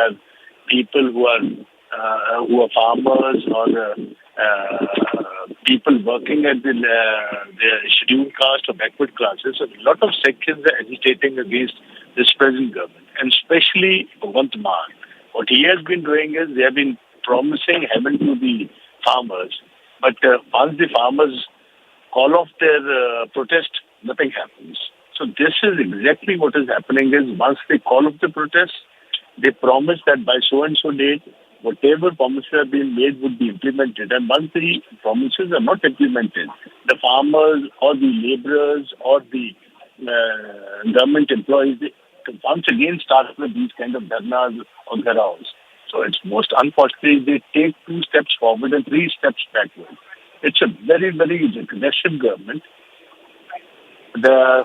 have people who are farmers or people working at the scheduled caste or backward classes. So a lot of sections are agitating against this present government, and especially Bhagwant Mann. What he has been doing is they have been promising heaven to the farmers, but once the farmers call off their protest, nothing happens. So this is exactly what is happening is once they call off the protest, they promise that by so and so date, whatever promises have been made would be implemented. And once the promises are not implemented, the farmers or the laborers or the government employees, they once again start with these kind of dharnas or garaos. So it's most unfortunate they take 2 steps forward and 3 steps backward. It's a very, very aggressive government.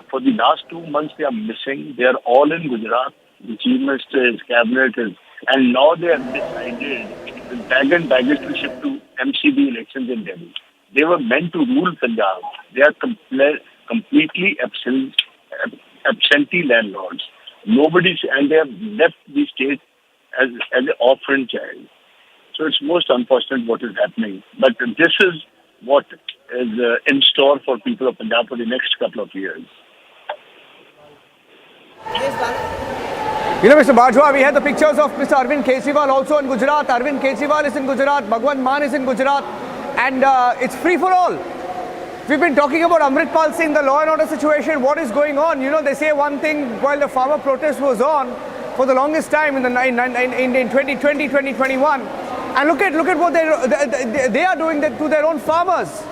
For the last 2 months they are missing. They are all in Gujarat. The Chief Minister, his cabinet and now they have decided with bag and baggage to shift to MCB elections in Delhi. They were meant to rule Punjab. They are completely absentee landlords. And they have left the state as an orphan child. So it's most unfortunate what is happening. But this is what is in store for people of Punjab for the next couple of years. You know, Mr. Bajwa, we had the pictures of Mr. Arvind Kejriwal also in Gujarat. Arvind Kejriwal is in Gujarat. Bhagwant Mann is in Gujarat. And it's free for all. We've been talking about Amritpal Singh, the law and order situation. What is going on? You know, they say one thing while the farmer protest was on for the longest time in 2020, 2021. And look at what they are doing to their own farmers.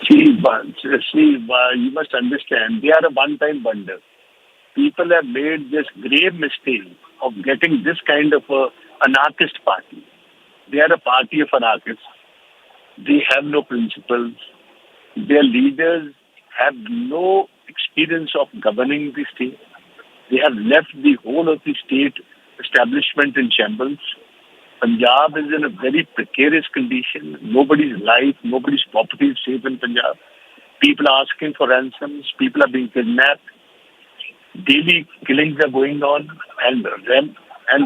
See, you must understand, they are a one-time wonder. People have made this grave mistake of getting this kind of anarchist party. They are a party of anarchists. They have no principles. Their leaders have no experience of governing the state. They have left the whole of the state establishment in shambles. Punjab is in a very precarious condition. Nobody's life, nobody's property is safe in Punjab. People are asking for ransoms. People are being kidnapped. Daily killings are going on, and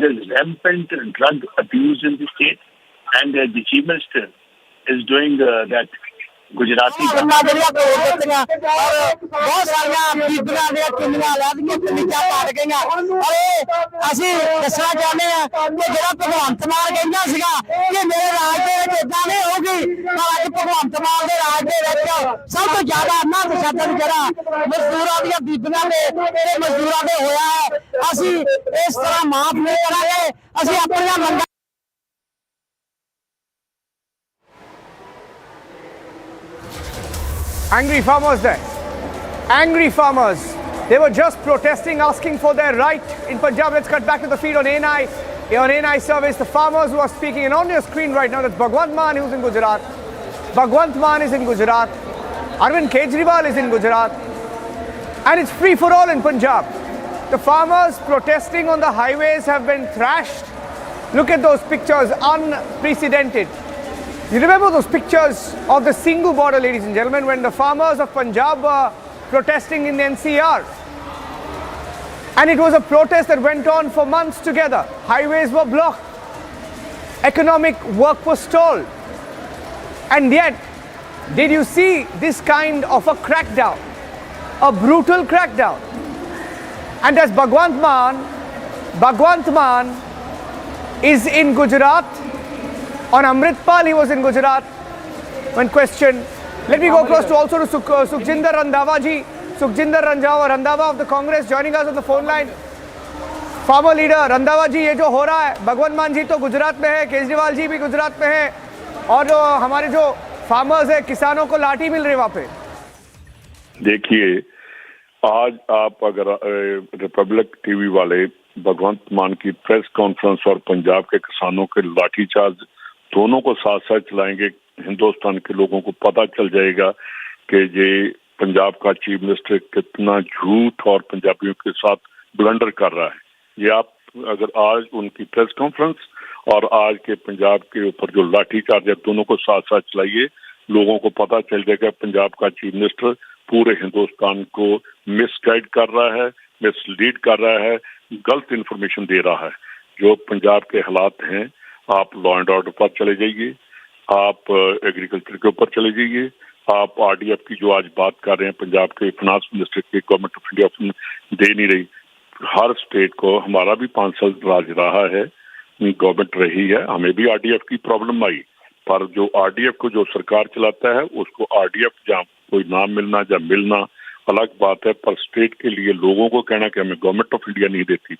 there's rampant drug abuse in the state. And the Chief Minister is doing that Gujarati. Angry farmers there. Angry farmers. They were just protesting, asking for their right in Punjab. Let's cut back to the feed on ANI. On ANI service, the farmers who are speaking, and on your screen right now, that's Bhagwant Mann who's in Gujarat. Bhagwant Mann is in Gujarat. Arvind Kejriwal is in Gujarat. And it's free for all in Punjab. The farmers protesting on the highways have been thrashed. Look at those pictures, unprecedented. You remember those pictures of the Sangrur border, ladies and gentlemen, when the farmers of Punjab were protesting in the NCR. And it was a protest that went on for months together. Highways were blocked. Economic work was stalled. And yet, did you see this kind of a crackdown? A brutal crackdown. And as Bhagwant Mann is in Gujarat. On Amritpal, he was in Gujarat. When questioned, let me go close to also to Sukhjinder Randhawa ji. Sukhjinder Randhawa of the Congress joining us on the phone line. Farmer leader Randhawa ji, ये जो हो रहा है, भगवंत मान जी तो गुजरात में है, केजरीवाल जी भी गुजरात में है, और जो हमारे जो फार्मर्स है, किसानों को लाठी मिल रही है वहाँ पे. देखिए, आज आप अगर रिपब्लिक टीवी वाले भगवंत मान की प्रेस कॉन्फ्रेंस और पंजाब के किसानों के लाठीचार्ज दोनों को साथ साथ चलाएंगे, हिंदुस्तान के लोगों को पता चल जाएगा कि ये पंजाब का चीफ मिनिस्टर कितना झूठ और पंजाबियों के साथ ब्लंडर कर रहा है. ये आप अगर आज उनकी प्रेस कॉन्फ्रेंस और आज के पंजाब के ऊपर जो लाठीचार्ज है दोनों को साथ साथ चलाइए, लोगों को पता चल जाएगा पंजाब का चीफ मिनिस्टर पूरे हिंदुस्तान को मिसगाइड कर रहा है, मिसलीड कर रहा है, गलत इन्फॉर्मेशन दे रहा है। जो पंजाब के हालात हैं, आप लॉ एंड ऑर्डर पर चले जाइए, आप एग्रीकल्चर के ऊपर चले जाइए, आप आरडीएफ की जो आज बात कर रहे हैं, पंजाब के फाइनेंस मिनिस्टर की गवर्नमेंट ऑफ इंडिया दे नहीं रही। हर स्टेट को, हमारा भी 5 साल राज रहा है, गवर्नमेंट रही है, हमें भी आरडीएफ की प्रॉब्लम आई, पर जो आरडीएफ को जो सरकार चलाता है उसको आरडीएफ जहाँ कोई नाम मिलना या मिलना अलग बात है, पर स्टेट के लिए लोगों को कहना कि हमें गवर्नमेंट ऑफ इंडिया नहीं देती,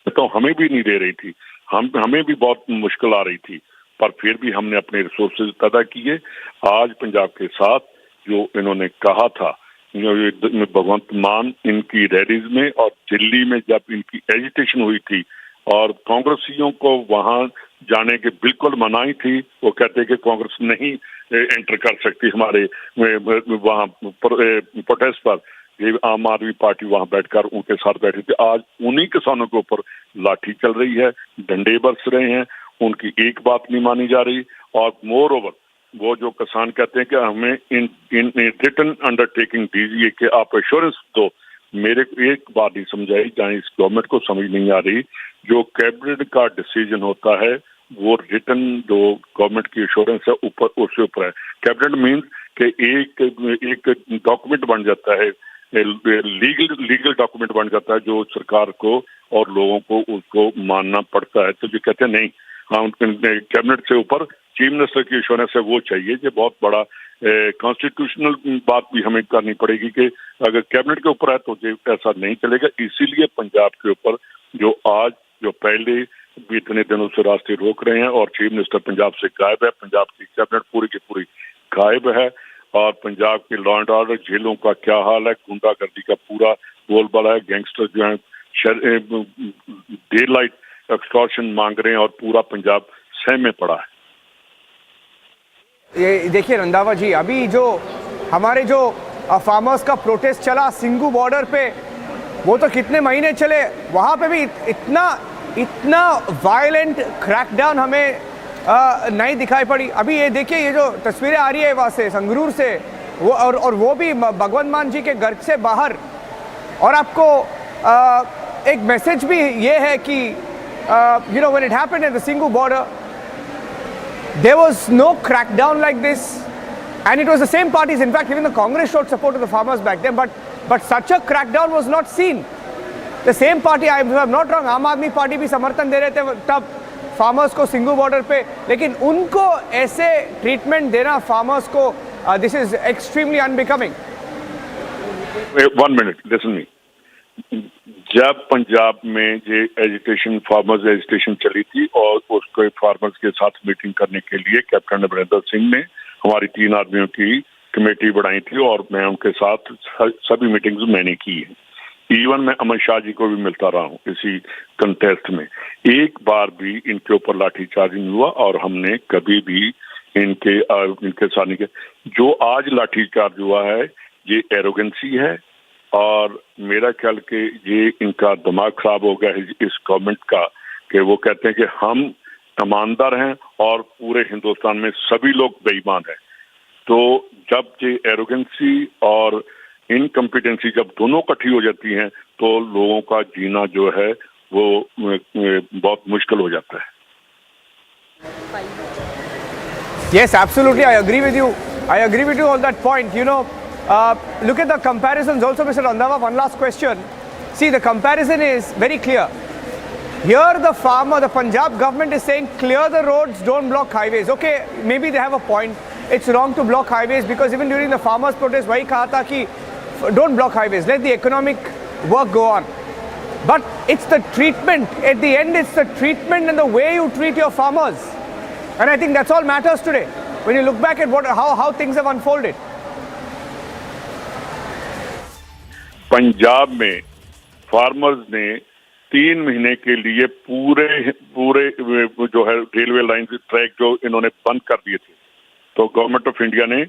तो हमें भी नहीं दे रही थी, हमें भी बहुत मुश्किल आ रही थी, पर फिर भी हमने अपने रिसोर्सेज पैदा किए। आज पंजाब के साथ जो इन्होंने कहा था, भगवंत मान इनकी रैलीज में और दिल्ली में जब इनकी एजिटेशन हुई थी और कांग्रेसियों को वहां जाने के बिल्कुल मनाही थी, वो कहते कि कांग्रेस नहीं एंटर कर सकती हमारे वहां प्रोटेस्ट पर। ये आम आदमी पार्टी वहां बैठकर उनके साथ बैठी थी। आज उन्हीं किसानों के ऊपर लाठी चल रही है, डंडे बरस रहे हैं, उनकी एक बात नहीं मानी जा रही। और मोर ओवर वो जो किसान कहते हैं कि हमें इन रिटन अंडरटेकिंग दीजिए कि आप एश्योरेंस दो। मेरे को एक बात नहीं समझाई, जहाँ इस गवर्नमेंट को समझ नहीं आ रही, जो कैबिनेट का डिसीजन होता है वो रिटन जो गवर्नमेंट की एश्योरेंस है ऊपर उससे ऊपर है। कैबिनेट मीन्स कि एक डॉक्यूमेंट बन जाता है, लीगल डॉक्यूमेंट बन जाता है जो सरकार को और लोगों को उसको मानना पड़ता है। तो जो कहते हैं नहीं, हाँ कैबिनेट से ऊपर चीफ मिनिस्टर की एश्योरेंस है वो चाहिए। ये बहुत बड़ा कॉन्स्टिट्यूशनल बात भी हमें करनी पड़ेगी कि अगर कैबिनेट के ऊपर है तो ये ऐसा नहीं चलेगा। इसीलिए पंजाब के ऊपर जो आज जो पहले भी इतने दिनों से रास्ते रोक रहे हैं और चीफ मिनिस्टर पंजाब से गायब है, पंजाब की कैबिनेट पूरी की पूरी गायब है और पंजाब के लॉ एंड ऑर्डर जेलों का क्या हाल है, गुंडागर्दी का पूरा बोलबाला है, गैंगस्टर जो है डे लाइट एक्सटॉर्शन मांग रहे हैं और पूरा पंजाब सहम में पड़ा है। ये देखिए रंधावा जी, अभी जो हमारे जो फार्मर्स का प्रोटेस्ट चला सिंगू बॉर्डर पे, वो तो कितने महीने चले, वहाँ पे भी इतना वायलेंट क्रैकडाउन हमें नहीं दिखाई पड़ी। अभी ये देखिए, ये जो तस्वीरें आ रही है वहाँ से संगरूर से, वो और वो भी भगवंत मान जी के घर से बाहर। और आपको एक मैसेज भी ये है कि you know, when it happened at the Singhu border, there was no crackdown like this, and it was the same parties. In fact, even the Congress showed support to the farmers back then, but such a crackdown was not seen. The same party, if I'm not wrong, आम आदमी party भी समर्थन दे रहे थे तब farmers को Singhu border पे, लेकिन उनको ऐसे ट्रीटमेंट देना फार्मर्स को, this is extremely unbecoming. 1 minute, listen me. जब पंजाब में ये एजिटेशन, फार्मर्स एजिटेशन चली थी और उसको फार्मर्स के साथ मीटिंग करने के लिए कैप्टन अमरिंदर सिंह ने हमारी 3 आदमियों की कमेटी बनाई थी और मैं उनके साथ सभी मीटिंग्स मैंने की है। इवन मैं अमित शाह जी को भी मिलता रहा हूँ इसी कंटेस्ट में। एक बार भी इनके ऊपर लाठीचार्ज नहीं हुआ और हमने कभी भी इनके साथ नहीं किया। जो आज लाठीचार्ज हुआ है ये एरोगेंसी है और मेरा ख्याल कि ये इनका दिमाग खराब हो गया है इस गवर्नमेंट का, कि वो कहते हैं कि हम ईमानदार हैं और पूरे हिंदुस्तान में सभी लोग बेईमान हैं। तो जब ये एरोगेंसी और इनकम्पिटेंसी जब दोनों इकट्ठी हो जाती हैं तो लोगों का जीना जो है वो बहुत मुश्किल हो जाता है। Yes, absolutely, I agree with you. I agree with you on that point. You know, look at the comparisons also, Mr. Randhawa. One last question. See, the comparison is very clear. Here the farmer, the Punjab government is saying clear the roads, don't block highways. Okay, maybe they have a point. It's wrong to block highways because even during the farmers' protest, वही कहा था कि don't block highways, let the economic work go on. But it's the treatment. At the end, it's the treatment and the way you treat your farmers. And I think that's all matters today. When you look back at how things have unfolded. Punjab में farmers ने 3 महीने के लिए पूरे जो है railway line के track जो इन्होंने बंद कर दिए थे, तो गवर्नमेंट ऑफ इंडिया ने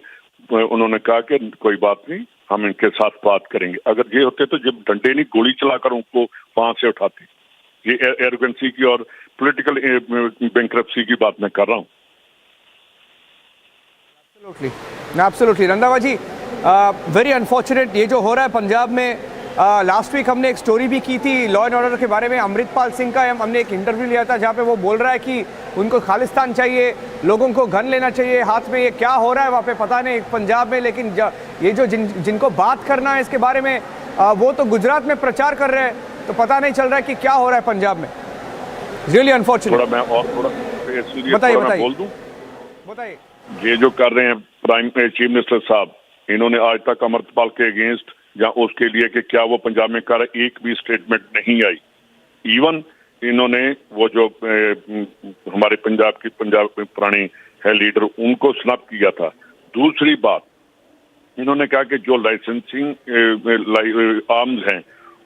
उन्होंने कहा कि कोई बात नहीं, हम इनके साथ बात करेंगे। अगर ये होते तो जब डंडे नहीं गोली चलाकर उनको वहां से उठाते। ये एरोगेंसी की और पॉलिटिकल बैंक्रप्सी की बात मैं कर रहा हूँ। एब्सोल्युटली रंधावा जी, वेरी अनफॉर्चुनेट ये जो हो रहा है पंजाब में, लास्ट वीक हमने एक स्टोरी भी की थी लॉ एंड ऑर्डर के बारे में। अमृतपाल सिंह का हमने एक इंटरव्यू लिया था जहाँ पे वो बोल रहा है कि उनको खालिस्तान चाहिए, लोगों को गन लेना चाहिए हाथ में। ये क्या हो रहा है वहाँ पे पता नहीं पंजाब में, लेकिन ये जो जिनको बात करना है इसके बारे में वो तो गुजरात में प्रचार कर रहे हैं, तो पता नहीं चल रहा है कि क्या हो रहा है पंजाब में। Really unfortunate. बताइए। ये जो कर रहे हैं चीफ मिनिस्टर साहब, इन्होंने आज तक अमृतपाल के अगेंस्ट या उसके लिए कि क्या वो पंजाब में कर एक भी स्टेटमेंट नहीं आई। इवन इन्होंने वो जो हमारे पंजाब में पुराने है लीडर, उनको स्नैप किया था। दूसरी बात, इन्होंने कहा कि जो लाइसेंसिंग आर्म्स हैं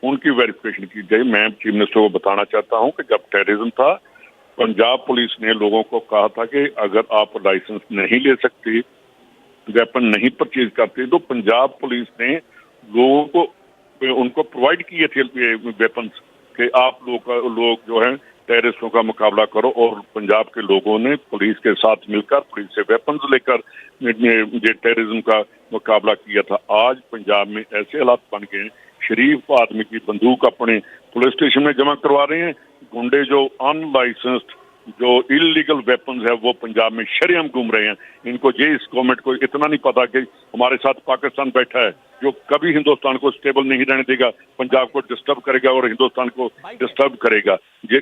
उनकी वेरिफिकेशन की जाए। मैं चीफ मिनिस्टर को बताना चाहता हूं कि जब टेररिज्म था, पंजाब पुलिस ने लोगों को कहा था कि अगर आप लाइसेंस नहीं ले सकते, वेपन नहीं परचेज करते, तो पंजाब पुलिस ने लोगों को उनको प्रोवाइड किए थे वेपन्स कि आप लोग जो है टेररिस्टों का मुकाबला करो। और पंजाब के लोगों ने पुलिस के साथ मिलकर, पुलिस से वेपन्स लेकर ये टेररिज्म का मुकाबला किया था। आज पंजाब में ऐसे हालात बन गए हैं, शरीफ आदमी की बंदूक अपने पुलिस स्टेशन में जमा करवा रहे हैं। गुंडे जो अनलाइसेंस्ड जो इलीगल वेपन्स है वो पंजाब में शरेआम घूम रहे हैं। इनको इस गवर्नमेंट को इतना नहीं पता कि हमारे साथ पाकिस्तान बैठा है जो कभी हिंदुस्तान को स्टेबल नहीं रहने देगा, पंजाब को डिस्टर्ब करेगा और हिंदुस्तान को डिस्टर्ब करेगा। ये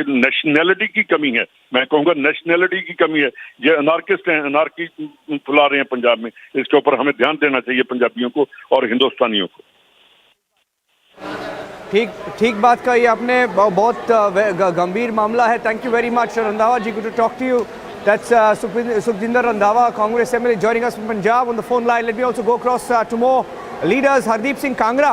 नेशनैलिटी की कमी है, मैं कहूँगा नेशनैलिटी की कमी है। ये अनार्किस्ट हैं, अनार्की फैला रहे हैं पंजाब में। इसके ऊपर हमें ध्यान देना चाहिए पंजाबियों को और हिंदुस्तानियों को। ठीक बात कही आपने, बहुत गंभीर मामला है। Thank you very much Randhawa ji, good to talk to you. That's Sukhjinder Randhawa, Congress MLA, joining us from Punjab on the phone line. Let me also go across to more leaders. Hardeep Singh Kangra,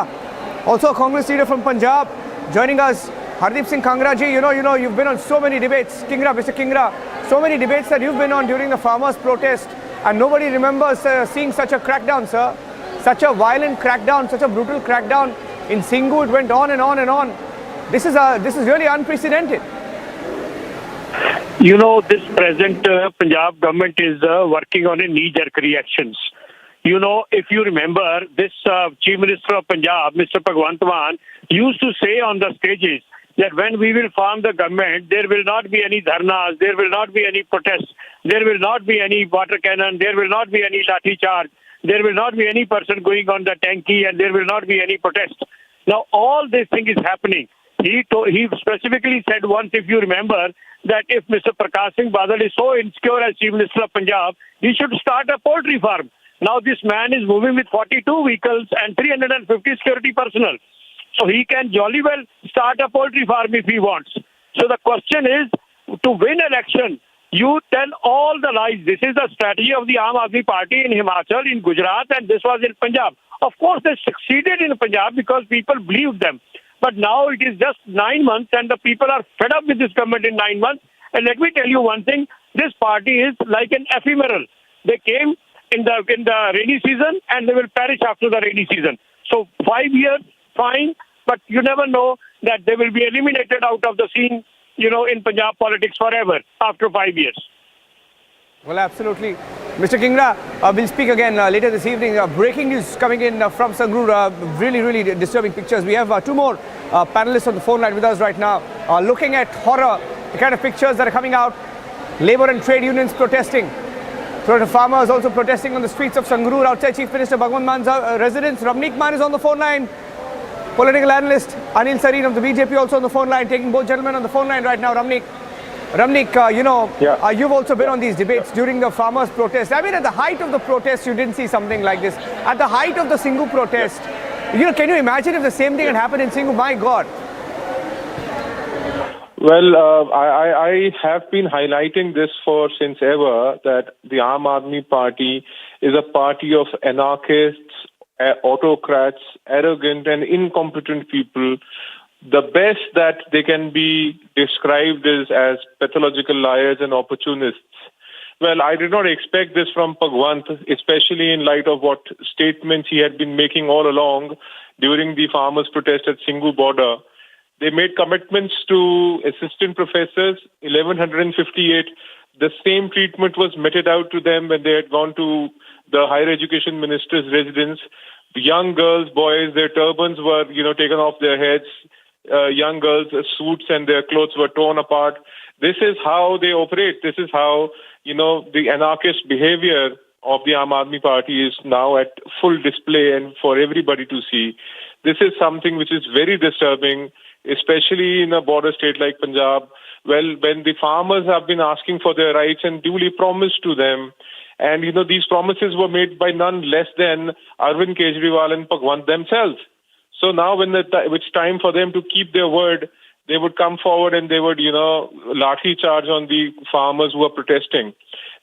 also a Congress leader from Punjab, joining us. Hardeep Singh Kangra ji, you know, you've been on so many debates. Mr. Kingra, so many debates that you've been on during the farmers' protest, and nobody remembers seeing such a crackdown, sir. Such a violent crackdown, such a brutal crackdown in Sangrur. It went on and on and on. This is really unprecedented. You know, this present Punjab government is working on a knee-jerk reactions. You know, if you remember, this Chief Minister of Punjab, Mr. Bhagwant Mann, used to say on the stages that when we will form the government, there will not be any dharnas, there will not be any protests, there will not be any water cannon, there will not be any Lathicharge, there will not be any person going on the tanki, and there will not be any protest. Now, all this thing is happening. He specifically said once, if you remember, that if Mr. Prakash Singh Badal is so insecure as Chief Minister of Punjab, he should start a poultry farm. Now this man is moving with 42 vehicles and 350 security personnel. So he can jolly well start a poultry farm if he wants. So the question is, to win election, you tell all the lies. This is the strategy of the Aam Aadmi Party in Himachal, in Gujarat, and this was in Punjab. Of course, they succeeded in Punjab because people believed them. But now it is just 9 months and the people are fed up with this government in 9 months. And let me tell you one thing, this party is like an ephemeral. They came in the rainy season and they will perish after the rainy season. So 5 years, fine, but you never know that they will be eliminated out of the scene, you know, in Punjab politics forever after 5 years. Well, absolutely. Mr. Kingra, we'll speak again later this evening. Breaking news coming in from Sangrur. Really disturbing pictures. We have two more panelists on the phone line with us right now. Looking at horror, the kind of pictures that are coming out. Labour and trade unions protesting. Farmers also protesting on the streets of Sangrur outside Chief Minister Bhagwant Mann's residence. Ramnik Mann is on the phone line. Political analyst Anil Sareen of the BJP also on the phone line. Taking both gentlemen on the phone line right now. Ramnik, you've also been on these debates during the farmers' protest. I mean, at the height of the protest, you didn't see something like this. At the height of the Sangrur protest, can you imagine if the same thing had happened in Sangrur? My God. Well, I have been highlighting this since ever, that the Aam Aadmi Party is a party of anarchists, autocrats, arrogant and incompetent people. The best that they can be described is as pathological liars and opportunists. Well, I did not expect this from Bhagwant, especially in light of what statements he had been making all along during the farmers' protest at Sangrur border. They made commitments to assistant professors, 1,158. The same treatment was meted out to them when they had gone to the higher education minister's residence. Young girls, boys, their turbans were, taken off their heads. Young girls' suits and their clothes were torn apart. This is how they operate. This is how, the anarchist behavior of the Aam Aadmi Party is now at full display and for everybody to see. This is something which is very disturbing, especially in a border state like Punjab. Well, when the farmers have been asking for their rights and duly promised to them, and, these promises were made by none less than Arvind Kejriwal and Bhagwant themselves. So now when it's time for them to keep their word, they would come forward and they would, lathicharge on the farmers who are protesting.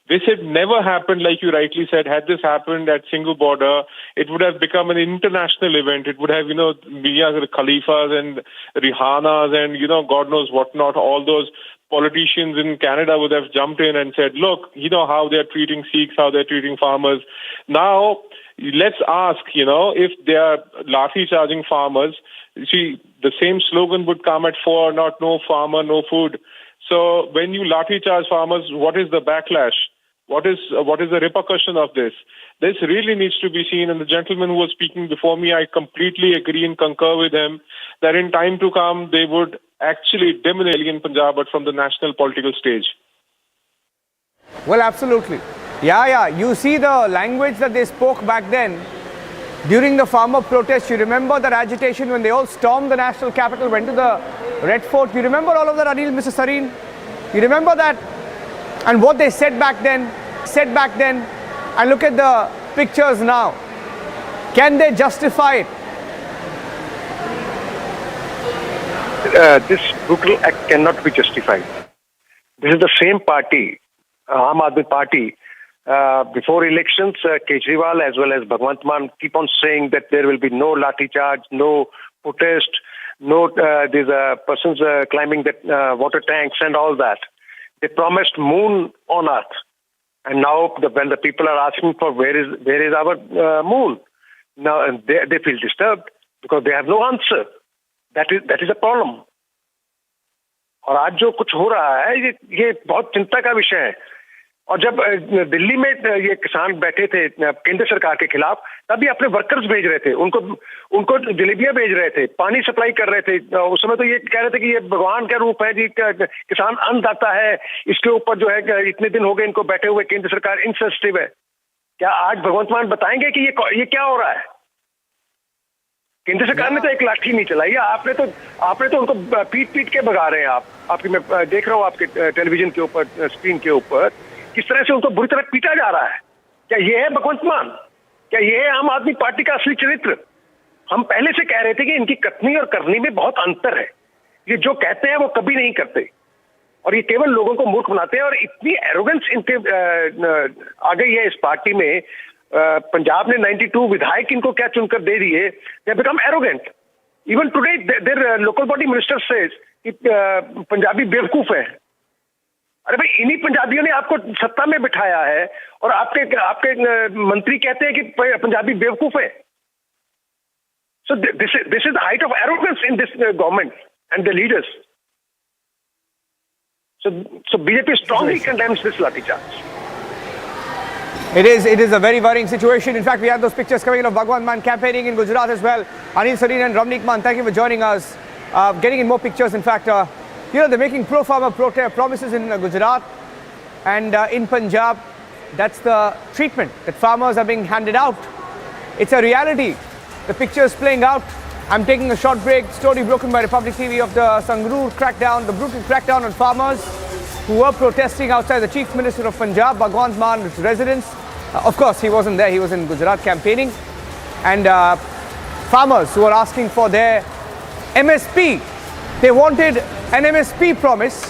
This had never happened, like you rightly said. Had this happened at Sangrur border, it would have become an international event. It would have, Mia Khalifas and Rihanas and, God knows what not. All those politicians in Canada would have jumped in and said, look, how they're treating Sikhs, how they're treating farmers. Now, let's ask, if they are lathi charging farmers, you see, the same slogan would come at for not no farmer, no food. So when you lathi charge farmers, what is the backlash? What is the repercussion of this? This really needs to be seen. And the gentleman who was speaking before me, I completely agree and concur with him that in time to come, they would actually dominate in Punjab, but from the national political stage. Well, absolutely. Yeah. You see the language that they spoke back then during the farmer protest. You remember that agitation when they all stormed the national capital, went to the Red Fort. You remember all of that, Anil, Mr. Sareen? You remember that? And what they said back then, and look at the pictures now. Can they justify it? This brutal act cannot be justified. This is the same party, Aam Aadmi Party. Before elections, Kejriwal as well as Bhagwant Mann keep on saying that there will be no lathi charge, no protest, no these persons climbing the water tanks and all that. They promised moon on earth, and now when the people are asking for where is our moon, now they feel disturbed because they have no answer. That is a problem. और आज जो कुछ हो रहा है ये बहुत चिंता का विषय है. और जब दिल्ली में ये किसान बैठे थे केंद्र सरकार के खिलाफ, तभी अपने वर्कर्स भेज रहे थे, उनको जलेबियां भेज रहे थे, पानी सप्लाई कर रहे थे. उस समय तो ये कह रहे थे कि ये भगवान का रूप है जी, किसान अन्नदाता है, इसके ऊपर जो है इतने दिन हो गए इनको बैठे हुए, केंद्र सरकार इनसेंसिटिव है. क्या आज भगवंत मान बताएंगे कि ये क्या हो रहा है? केंद्र सरकार ने तो एक लाठी नहीं चलाई है. आपने तो उनको पीट के भगा रहे हैं. आपकी मैं देख रहा हूँ आपके टेलीविजन के ऊपर, स्क्रीन के ऊपर, किस तरह से उनको बुरी तरह पीटा जा रहा है. क्या ये है भगवंत मान? क्या ये है आम आदमी पार्टी का असली चरित्र? हम पहले से कह रहे थे कि इनकी कथनी और करनी में बहुत अंतर है. ये जो कहते हैं वो कभी नहीं करते, और ये केवल लोगों को मूर्ख बनाते हैं. और इतनी एरोगेंस इनके आ गई है इस पार्टी में. पंजाब ने 92 विधायक इनको क्या चुनकर दे दिए. They become arrogant. Even today their local body minister says कि पंजाबी बेवकूफ है. अरे भाई, इन्हीं पंजाबियों ने आपको सत्ता में बिठाया है और आपके मंत्री कहते हैं कि पंजाबी बेवकूफ है. So this is the height of arrogance in this government and the leaders. So BJP strongly condemns this lathicharge. It is a very worrying situation. In fact, we have those pictures coming in of Bhagwant Mann campaigning in Gujarat as well. Anil Sareen and Ramnik Mann, thank you for joining us. Getting in more pictures, in fact, they're making pro-farmer promises in Gujarat and in Punjab. That's the treatment that farmers are being handed out. It's a reality. The picture is playing out. I'm taking a short break. Story broken by Republic TV of the Sangrur crackdown, the brutal crackdown on farmers who were protesting outside the Chief Minister of Punjab, Bhagwant Mann's residence. Of course, he wasn't there. He was in Gujarat campaigning. And farmers who are asking for their MSP. They wanted an MSP promise.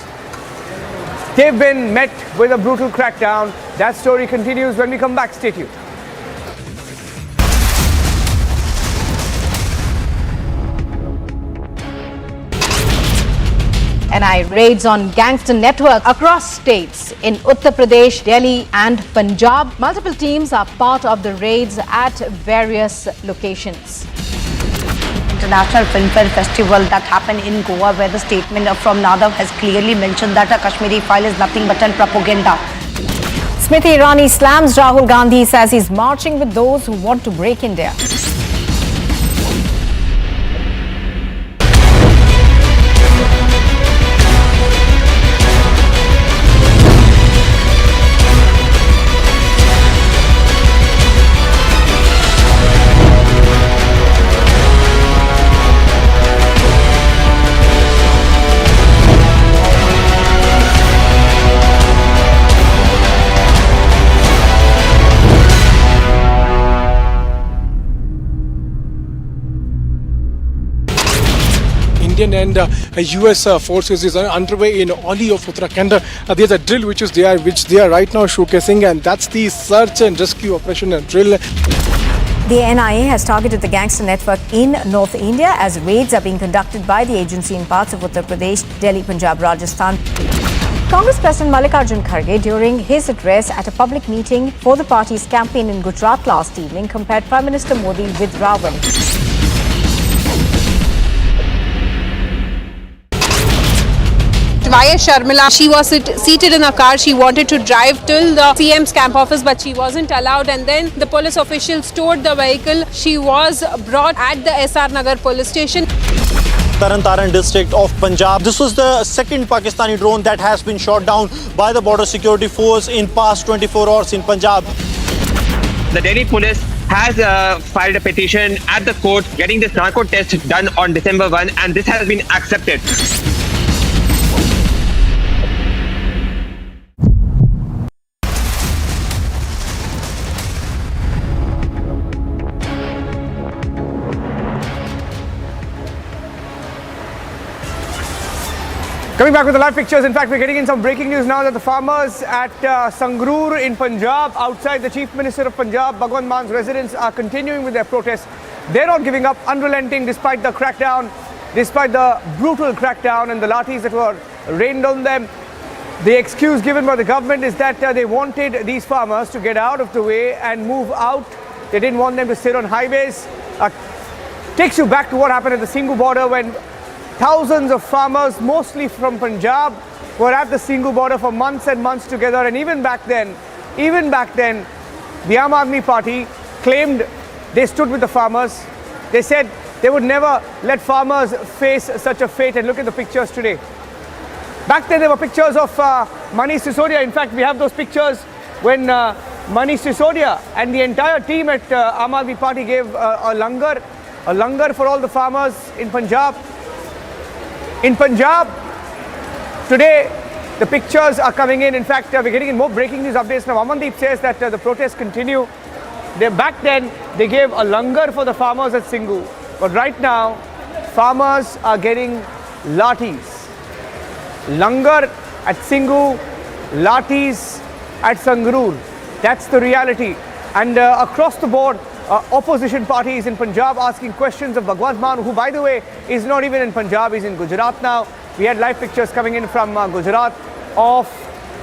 They've been met with a brutal crackdown. That story continues when we come back. Stay tuned. NI raids on gangster network across states in Uttar Pradesh, Delhi and Punjab. Multiple teams are part of the raids at various locations. International Film Fair Festival that happened in Goa, where the statement from Nadav has clearly mentioned that a Kashmiri file is nothing but an propaganda. Smriti Irani slams Rahul Gandhi, says he's marching with those who want to break India. Indian and US forces is underway in Oli of Uttarakhand. There's a drill which they are right now showcasing, and that's the search and rescue operation drill. The NIA has targeted the gangster network in North India as raids are being conducted by the agency in parts of Uttar Pradesh, Delhi, Punjab, Rajasthan. Congress President Malegaon during his address at a public meeting for the party's campaign in Gujarat last evening compared Prime Minister Modi with Ravan. YS Sharmila, she was seated in a car. She wanted to drive till the CM's camp office, but she wasn't allowed, and then the police officials stored the vehicle. She was brought at the SR Nagar police station. Taran district of Punjab. This was the second Pakistani drone that has been shot down by the border security force in past 24 hours in Punjab. The Delhi police has filed a petition at the court getting this narco test done on December 1, and this has been accepted. Coming back with the live pictures, in fact, we're getting in some breaking news now that the farmers at Sangrur in Punjab, outside the Chief Minister of Punjab, Bhagwant Mann's residence, are continuing with their protests. They're not giving up, unrelenting despite the crackdown, despite the brutal crackdown and the lathis that were rained on them. The excuse given by the government is that they wanted these farmers to get out of the way and move out. They didn't want them to sit on highways. Takes you back to what happened at the Sangrur border when thousands of farmers, mostly from Punjab, were at the Sangrur border for months and months together. And even back then, the Aam Aadmi Party claimed they stood with the farmers. They said they would never let farmers face such a fate. And look at the pictures today. Back then, there were pictures of Manish Sisodia. In fact, we have those pictures when Manish Sisodia and the entire team at Aam Aadmi Party gave a langar for all the farmers in Punjab. In Punjab, today, the pictures are coming in. In fact, we're getting in more breaking news updates now. Amandeep says that the protests continue. Back then, they gave a langar for the farmers at Sangrur. But right now, farmers are getting lathis. Langar at Sangrur, lathis at Sangrur. That's the reality. And across the board, opposition parties in Punjab asking questions of Bhagwant Mann, who, by the way, is not even in Punjab, he's in Gujarat now. We had live pictures coming in from Gujarat of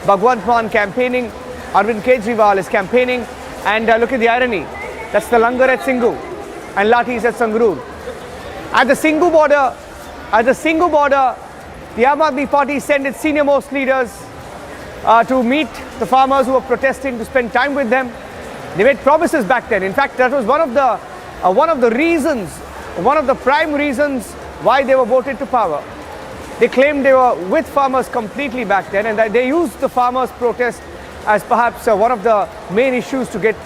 Bhagwant Mann campaigning. Arvind Kejriwal is campaigning. And look at the irony. That's the langar at Sangrur and lathis at Sangrur. At the Sangrur border, the Aam Aadmi Party sent its senior most leaders to meet the farmers who were protesting, to spend time with them. They made promises back then. In fact, that was one of the prime reasons why they were voted to power. They claimed they were with farmers completely back then, and that they used the farmers' protest as perhaps one of the main issues to get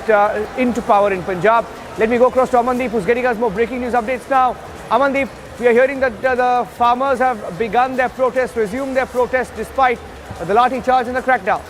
into power in Punjab. Let me go across to Amandeep, who's getting us more breaking news updates now. Amandeep, we are hearing that the farmers have begun their protest, resumed their protest despite the Lathicharge and the crackdown.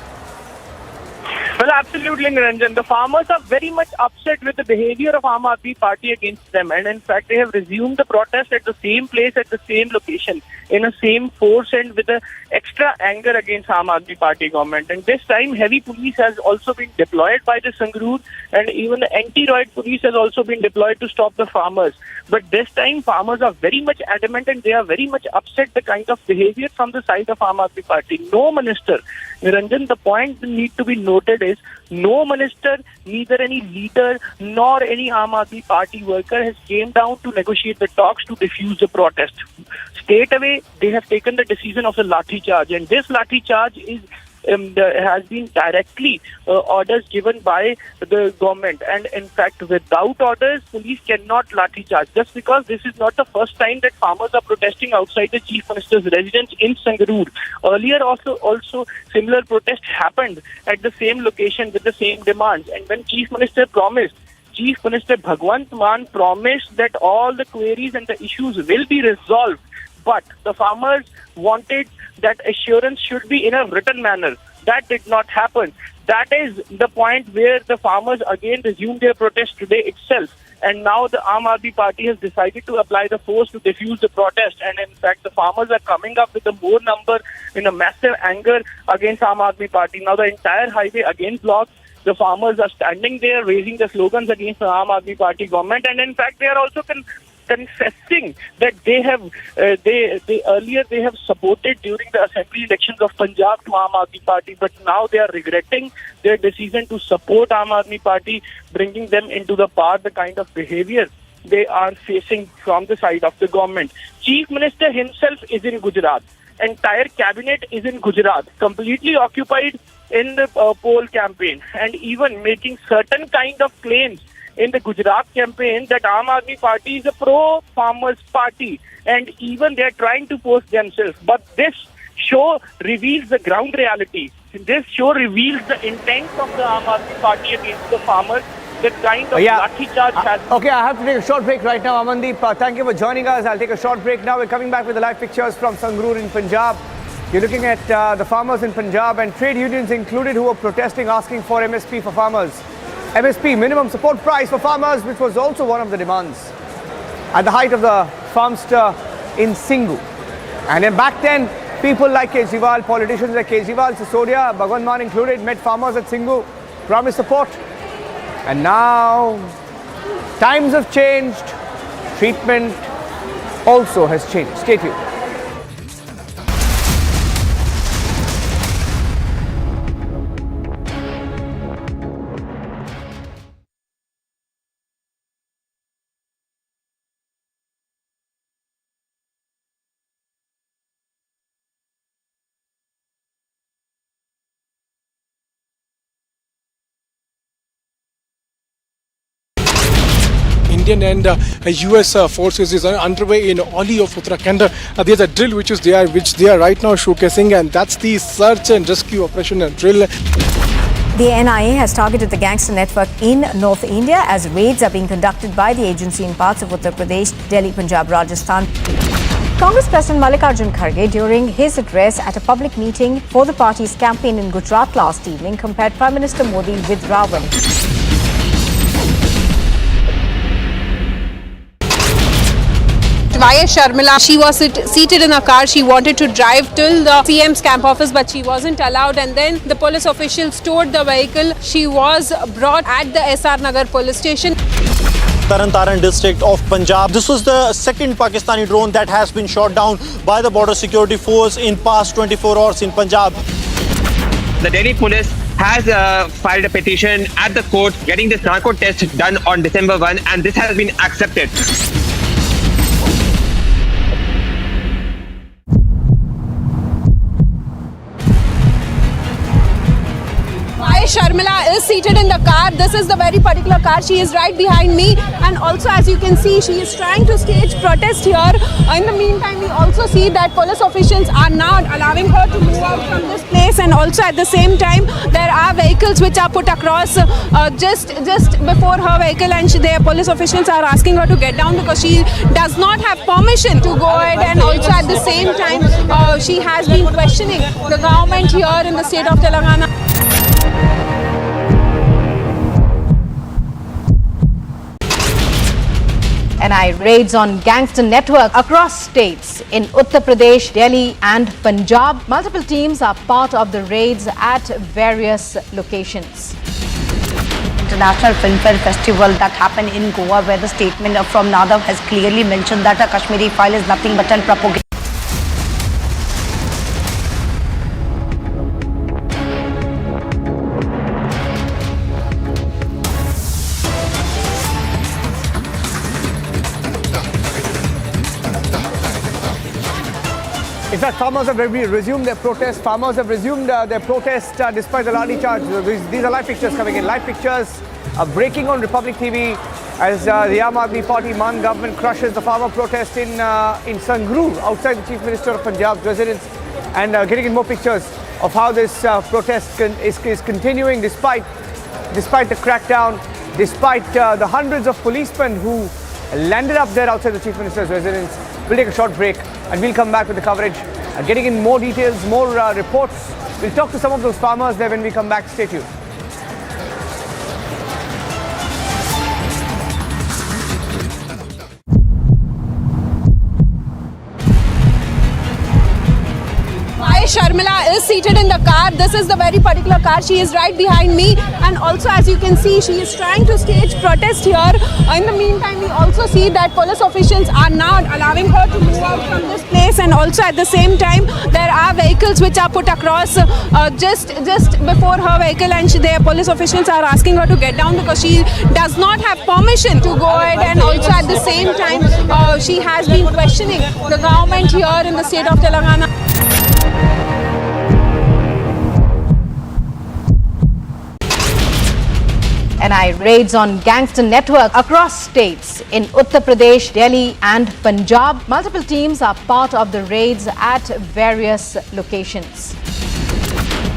Well, absolutely, Niranjan. The farmers are very much upset with the behavior of Aam Aadmi Party against them. And in fact, they have resumed the protest at the same place, at the same location, in the same force and with the extra anger against Aam Aadmi Party government. And this time, heavy police has also been deployed by the Sangrur, and even the anti-riot police has also been deployed to stop the farmers. But this time, farmers are very much adamant and they are very much upset the kind of behavior from the side of Aam Aadmi Party. No minister, Niranjan, the point that need to be noted is no minister, neither any leader nor any Aam Aadmi Party worker has came down to negotiate the talks to defuse the protest. Straight away, they have taken the decision of the Lathicharge, and this Lathicharge is has been directly orders given by the government. And in fact, without orders, police cannot Lathicharge. Just because this is not the first time that farmers are protesting outside the Chief Minister's residence in Sangrur. Earlier also similar protests happened at the same location with the same demands. And when Chief Minister Bhagwant Mann promised that all the queries and the issues will be resolved, but the farmers wanted that assurance should be in a written manner. That did not happen. That is the point where the farmers again resumed their protest today itself. And now the Aam Aadmi Party has decided to apply the force to defuse the protest. And in fact, the farmers are coming up with a more number in a massive anger against Aam Aadmi Party. Now the entire highway again blocked. The farmers are standing there raising the slogans against the Aam Aadmi Party government. And in fact, they are also confessing that they have earlier they have supported during the assembly elections of Punjab to Aam Aadmi Party, but now they are regretting their decision to support Aam Aadmi Party, bringing them into the path the kind of behavior they are facing from the side of the government. Chief Minister himself is in Gujarat. Entire cabinet is in Gujarat, completely occupied in the poll campaign, and even making certain kind of claims in the Gujarat campaign that Aam Aadmi Party is a pro-farmers party, and even they are trying to post themselves. But this show reveals the ground reality. This show reveals the intent of the Aam Aadmi Party against the farmers. The kind of Lathicharge has... Okay, I have to take a short break right now. Amandeep, thank you for joining us. I'll take a short break now. We're coming back with the live pictures from Sangrur in Punjab. You're looking at the farmers in Punjab and trade unions included who are protesting, asking for MSP for farmers. MSP, minimum support price for farmers, which was also one of the demands at the height of the farm stir in Sangrur. And then back then, people like Kejriwal, politicians like Kejriwal, Sisodia, Bhagwant Mann included, met farmers at Sangrur, promised support. And now, times have changed, treatment also has changed. Stay tuned. Indian and US forces is underway in Oli of Uttarakhand. There's a drill which they are right now showcasing, and that's the search and rescue operation and drill. The NIA has targeted the gangster network in North India as raids are being conducted by the agency in parts of Uttar Pradesh, Delhi, Punjab, Rajasthan. Congress President Malegaon Kharge, during his address at a public meeting for the party's campaign in Gujarat last evening, compared Prime Minister Modi with Ravan. YS Sharmila, she was seated in a car. She wanted to drive till the CM's camp office, but she wasn't allowed, and then the police officials towed the vehicle. She was brought at the SR Nagar police station. Taran district of Punjab. This was the second Pakistani drone that has been shot down by the border security force in past 24 hours in Punjab. The Delhi police has filed a petition at the court getting this narco test done on December 1, and this has been accepted. Sharmila is seated in the car. This is the very particular car. She is right behind me, and also, as you can see, she is trying to stage protest here. In the meantime, we also see that police officials are now allowing her to move out from this place, and also at the same time there are vehicles which are put across just before her vehicle, and the police officials are asking her to get down because she does not have permission to go ahead, and also at the same time she has been questioning the government here in the state of Telangana. NIA raids on gangster network across states in Uttar Pradesh, Delhi and Punjab. Multiple teams are part of the raids at various locations. International Film Festival that happened in Goa, where the statement from Nadav has clearly mentioned that a Kashmiri file is nothing but an propaganda. In fact, farmers have resumed their protest. Farmers have resumed their protest despite the Lathicharge. These are live pictures coming in. Live pictures are breaking on Republic TV as the Aam Aadmi Party Mann government crushes the farmer protest in Sangrur, outside the Chief Minister of Punjab's residence, and getting in more pictures of how this protest is continuing despite the crackdown, despite the hundreds of policemen who landed up there outside the Chief Minister's residence. We'll take a short break and we'll come back with the coverage, getting in more details, more reports. We'll talk to some of those farmers there when we come back. Stay tuned. Sharmila is seated in the car. This is the very particular car. She is right behind me, and also as you can see, she is trying to stage protest here. In the meantime, we also see that police officials are now allowing her to move out from this place, and also at the same time there are vehicles which are put across just before her vehicle, and their police officials are asking her to get down because she does not have permission to go ahead, and also at the same time she has been questioning the government here in the state of Telangana. NI raids on gangster network across states in Uttar Pradesh, Delhi and Punjab. Multiple teams are part of the raids at various locations.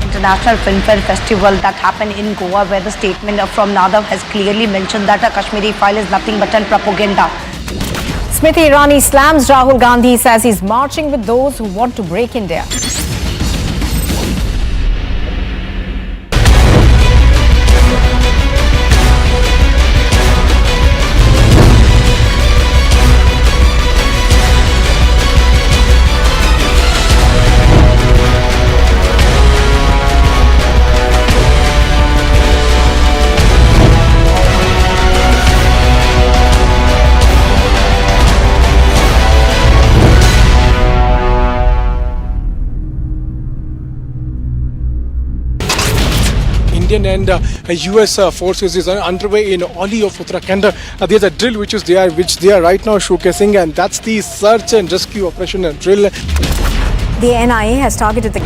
International Film Festival that happened in Goa, where the statement from Nadav has clearly mentioned that a Kashmiri file is nothing but propaganda. Smriti Irani slams Rahul Gandhi, says he's marching with those who want to break India. Indian and US forces is underway in Oli of Uttarakhand. There's a drill which they are right now showcasing, and that's the search and rescue operation drill. The NIA has targeted the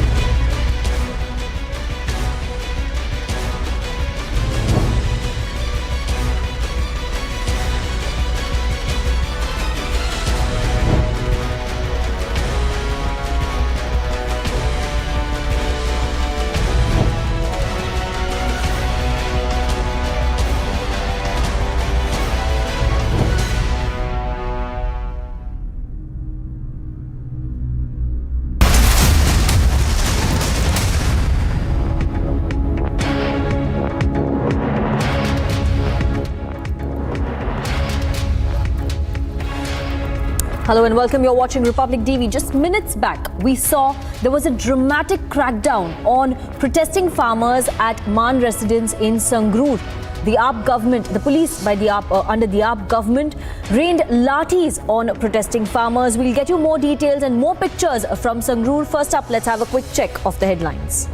Hello and welcome. You're watching Republic TV. Just minutes back, we saw there was a dramatic crackdown on protesting farmers at Mann residence in Sangrur. The AAP government, the police by the AAP, under the AAP government, rained lathis on protesting farmers. We'll get you more details and more pictures from Sangrur. First up, let's have a quick check of the headlines.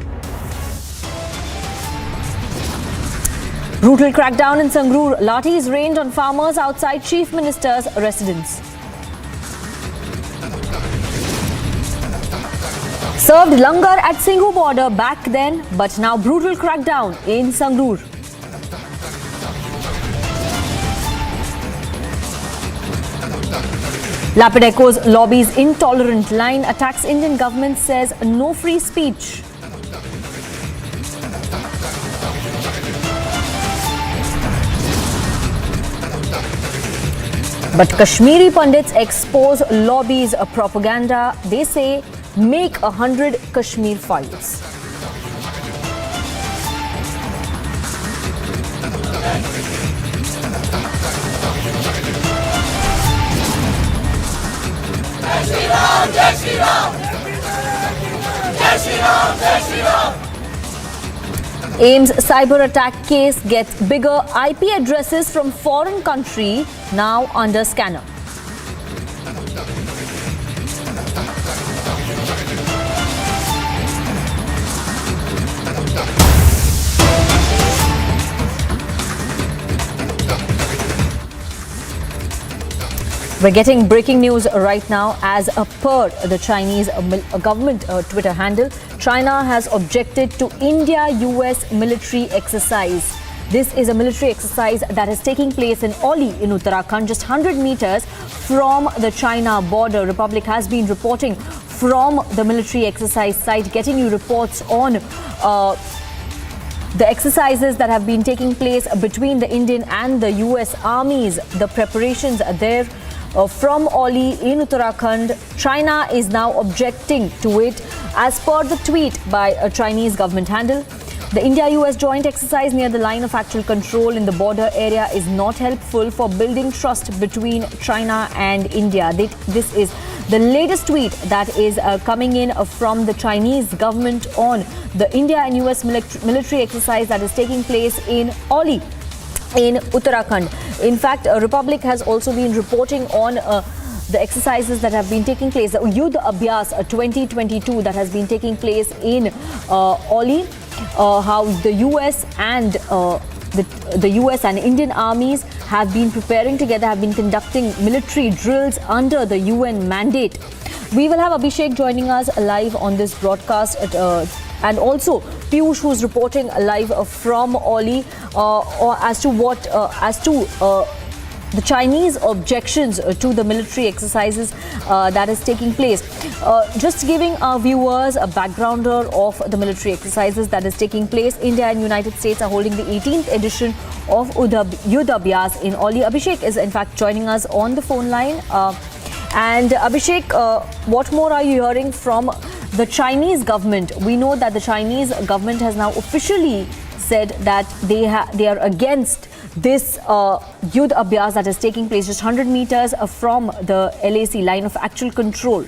Brutal crackdown in Sangrur. Lathis rained on farmers outside Chief Minister's residence. Served langar at Singhu border back then, but now brutal crackdown in Sangrur. Lapideco's lobbies intolerant line attacks Indian government, says no free speech. But Kashmiri pundits expose lobbies of propaganda. They say make 100 Kashmir files. AIMS cyber attack case gets bigger. IP addresses from foreign country now under scanner. We're getting breaking news right now. As per the Chinese government Twitter handle, China has objected to India-US military exercise. This is a military exercise that is taking place in Oli in Uttarakhand, just 100 meters from the China border. Republic has been reporting from the military exercise site, getting you reports on the exercises that have been taking place between the Indian and the US armies. The preparations are there. From Oli in Uttarakhand, China is now objecting to it. As per the tweet by a Chinese government handle, The India-US joint exercise near the line of actual control in the border area is not helpful for building trust between China and India. This is the latest tweet that is coming in from the Chinese government on the India and US military exercise that is taking place in Oli in Uttarakhand. In fact, Republic has also been reporting on the exercises that have been taking place, the Yudh Abhyas 2022 that has been taking place in Oli, how the US and the US and Indian armies have been preparing together, have been conducting military drills under the UN mandate. We will have Abhishek joining us live on this broadcast and also Piyush, who's reporting live from Oli as to the Chinese objections to the military exercises that is taking place. Just giving our viewers a backgrounder of the military exercises that is taking place, India and United States are holding the 18th edition of Yudh Abhyas in Oli. Abhishek is in fact joining us on the phone line. And Abhishek, what more are you hearing from the Chinese government? We know that the Chinese government has now officially said that they are against this Yudh Abhyas that is taking place just 100 meters from the LAC, line of actual control.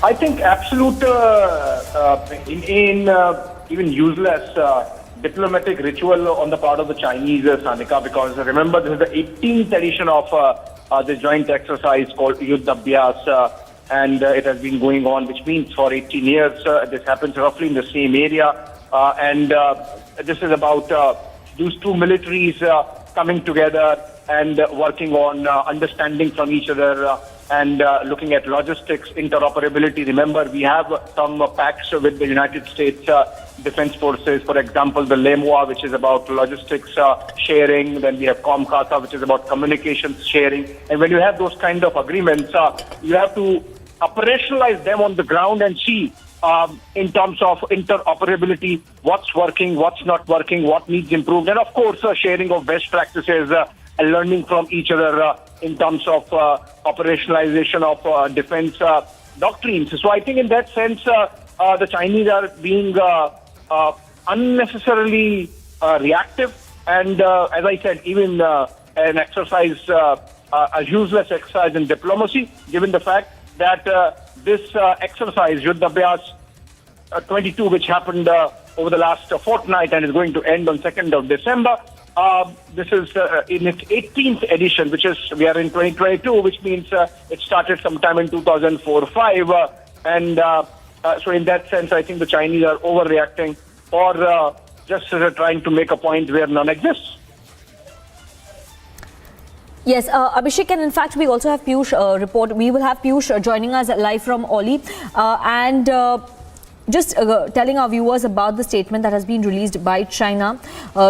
I think absolute, even useless diplomatic ritual on the part of the Chinese, Sanika, because remember this is the 18th edition of the joint exercise called Yudh Abhyas, and it has been going on, which means for 18 years. This happens roughly in the same area, and this is about these two militaries coming together and working on understanding from each other and looking at logistics, interoperability. Remember, we have some pacts with the United States Defense Forces, for example, the LEMWA, which is about logistics sharing. Then we have COMCASA, which is about communications sharing. And when you have those kind of agreements, you have to operationalize them on the ground and see in terms of interoperability, what's working, what's not working, what needs improved, and of course, sharing of best practices and learning from each other in terms of operationalization of defense doctrines. So I think in that sense, the Chinese are being unnecessarily reactive, and as I said, even an exercise, a useless exercise in diplomacy, given the fact that this exercise, Yudh Abhyas 22, which happened over the last fortnight and is going to end on 2nd of December, this is in its 18th edition, which is, we are in 2022, which means it started sometime in 2004-5. And so in that sense, I think the Chinese are overreacting or just trying to make a point where none exists. Yes, Abhishek, and in fact, we also have Piyush report. We will have Piyush joining us live from Oli. And just telling our viewers about the statement that has been released by China.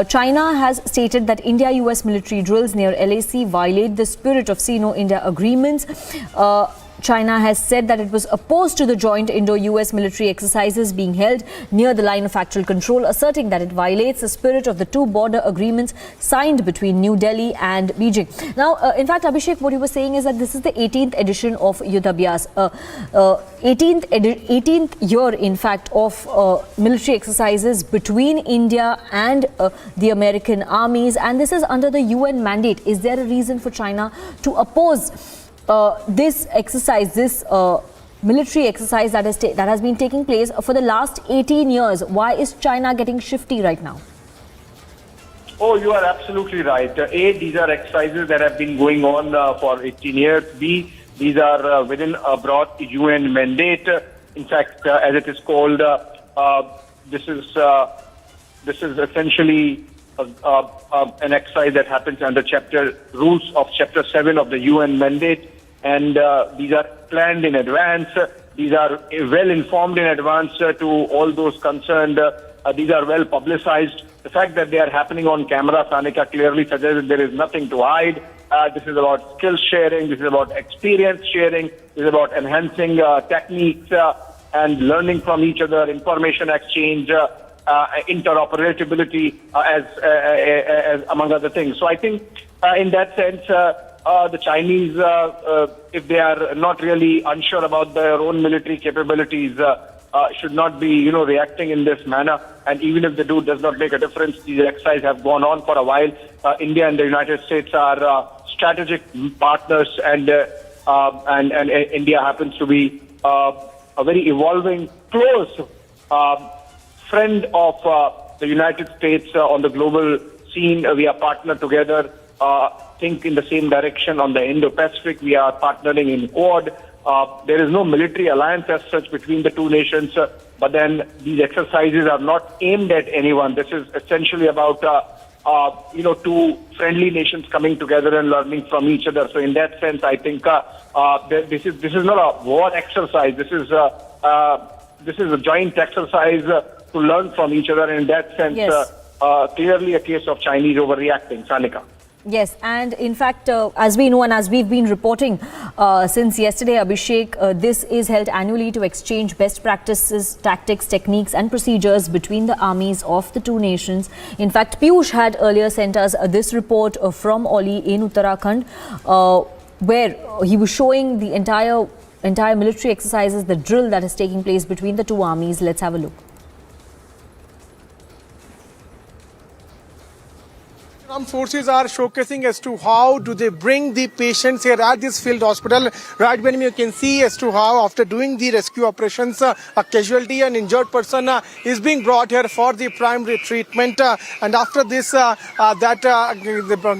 China has stated that India-US military drills near LAC violate the spirit of Sino-India agreements. China has said that it was opposed to the joint Indo-US military exercises being held near the line of actual control, asserting that it violates the spirit of the two border agreements signed between New Delhi and Beijing. Now, in fact, Abhishek, what you were saying is that this is the 18th edition of Yudh Abhyas, 18th year, in fact, of military exercises between India and the American armies, and this is under the UN mandate. Is there a reason for China to oppose this exercise, this military exercise that has been taking place for the last 18 years? Why is China getting shifty right now? Oh, you are absolutely right. A, these are exercises that have been going on for 18 years. B, these are within a broad UN mandate. In fact, as it is called, this is essentially an exercise that happens under rules of Chapter 7 of the UN mandate, and these are planned in advance. These are well informed in advance to all those concerned. These are well publicized. The fact that they are happening on camera, Sanika, clearly suggests that there is nothing to hide. This is about skill sharing. This is about experience sharing. This is about enhancing techniques and learning from each other, information exchange, interoperability, as among other things. So I think in that sense, the Chinese, if they are not really unsure about their own military capabilities, should not be, reacting in this manner. And even if they do, does not make a difference. These exercises have gone on for a while. India and the United States are strategic partners, and India happens to be a very evolving, close friend of the United States on the global scene. We are partnered together, think in the same direction on the Indo-Pacific. We are partnering in Quad. There is no military alliance as such between the two nations, but then these exercises are not aimed at anyone. This is essentially about, two friendly nations coming together and learning from each other. So in that sense, I think this is not a war exercise. This is a joint exercise to learn from each other. And in that sense, Yes. Clearly a case of Chinese overreacting. Sanika. Yes, and in fact, as we know and as we've been reporting since yesterday, Abhishek, this is held annually to exchange best practices, tactics, techniques and procedures between the armies of the two nations. In fact, Piyush had earlier sent us this report from Oli in Uttarakhand, where he was showing the entire military exercises, the drill that is taking place between the two armies. Let's have a look. Armed forces are showcasing as to how do they bring the patients here at this field hospital. Right when you can see as to how after doing the rescue operations, a casualty, an injured person is being brought here for the primary treatment. And after this, the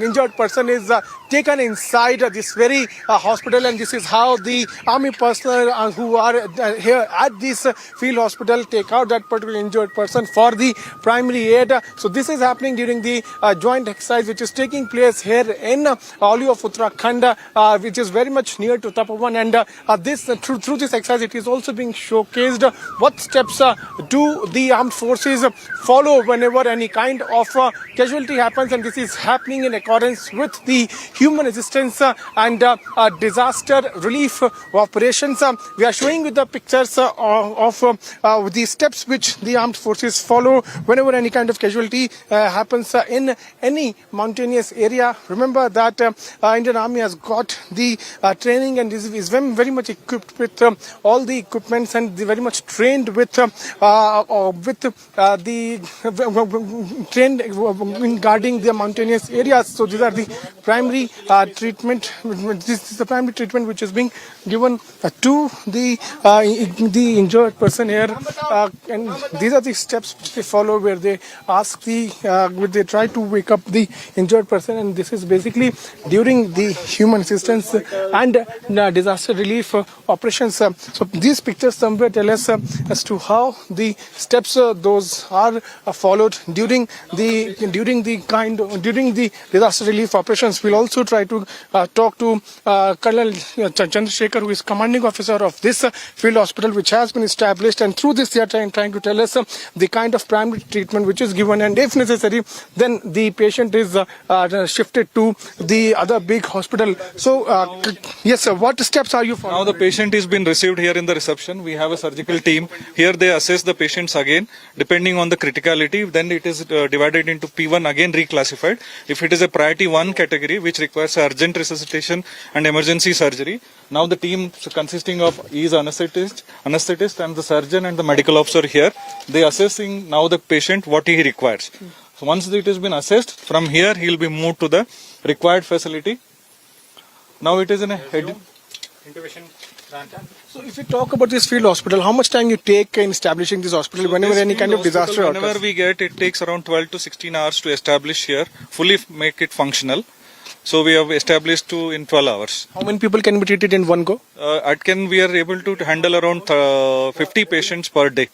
injured person is taken inside this very hospital, and this is how the army personnel who are here at this field hospital take out that particular injured person for the primary aid. So this is happening during the joint exercise which is taking place here in Oli of Uttarakhand, which is very much near to Tapovan, and this through this exercise it is also being showcased what steps do the armed forces follow whenever any kind of casualty happens, and this is happening in accordance with the human assistance and disaster relief operations. We are showing with the pictures of the steps which the armed forces follow whenever any kind of casualty happens in any mountainous area. Remember that Indian Army has got the training and is very much equipped with all the equipments, and very much trained with trained in guarding the mountainous areas. So these are the primary treatment. This is the primary treatment which is being given to the injured person here, and these are the steps which they follow, where they ask they try to wake up the injured person, and this is basically during the human assistance and disaster relief operations. So these pictures somewhere tell us as to how the steps those are followed during the disaster relief operations. We'll also try to talk to Colonel Chandrashekhar, who is commanding officer of this field hospital which has been established, and through this they are trying to tell us the kind of primary treatment which is given, and if necessary then the patient is shifted to the other big hospital. So yes sir, what steps are you following? Now the patient is been received here in the reception. We have a surgical team here. They assess the patients again depending on the criticality. Then it is divided into P1, again reclassified. If it is a priority 1 category which requires urgent resuscitation and emergency surgery, now the team consisting of is anesthetist and the surgeon and the medical officer here. They assessing now the patient what he requires. So once it has been assessed, from here he will be moved to the required facility. Now it is in a head intubation. So if you talk about this field hospital, how much time you take in establishing this hospital whenever any kind of disaster occurs? Whenever we get, it takes around 12 to 16 hours to establish here, fully make it functional. So we have established in 12 hours. How many people can be treated in one go? We are able to handle around 50 patients per day.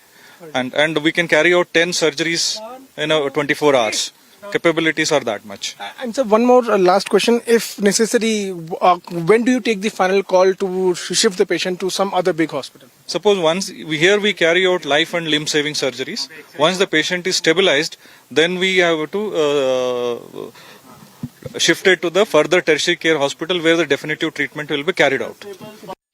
And we can carry out 10 surgeries in 24 hours. Capabilities are that much. And so one more last question. If necessary, when do you take the final call to shift the patient to some other big hospital? Suppose once we carry out life and limb saving surgeries. Once the patient is stabilized, then we have to shift it to the further tertiary care hospital where the definitive treatment will be carried out.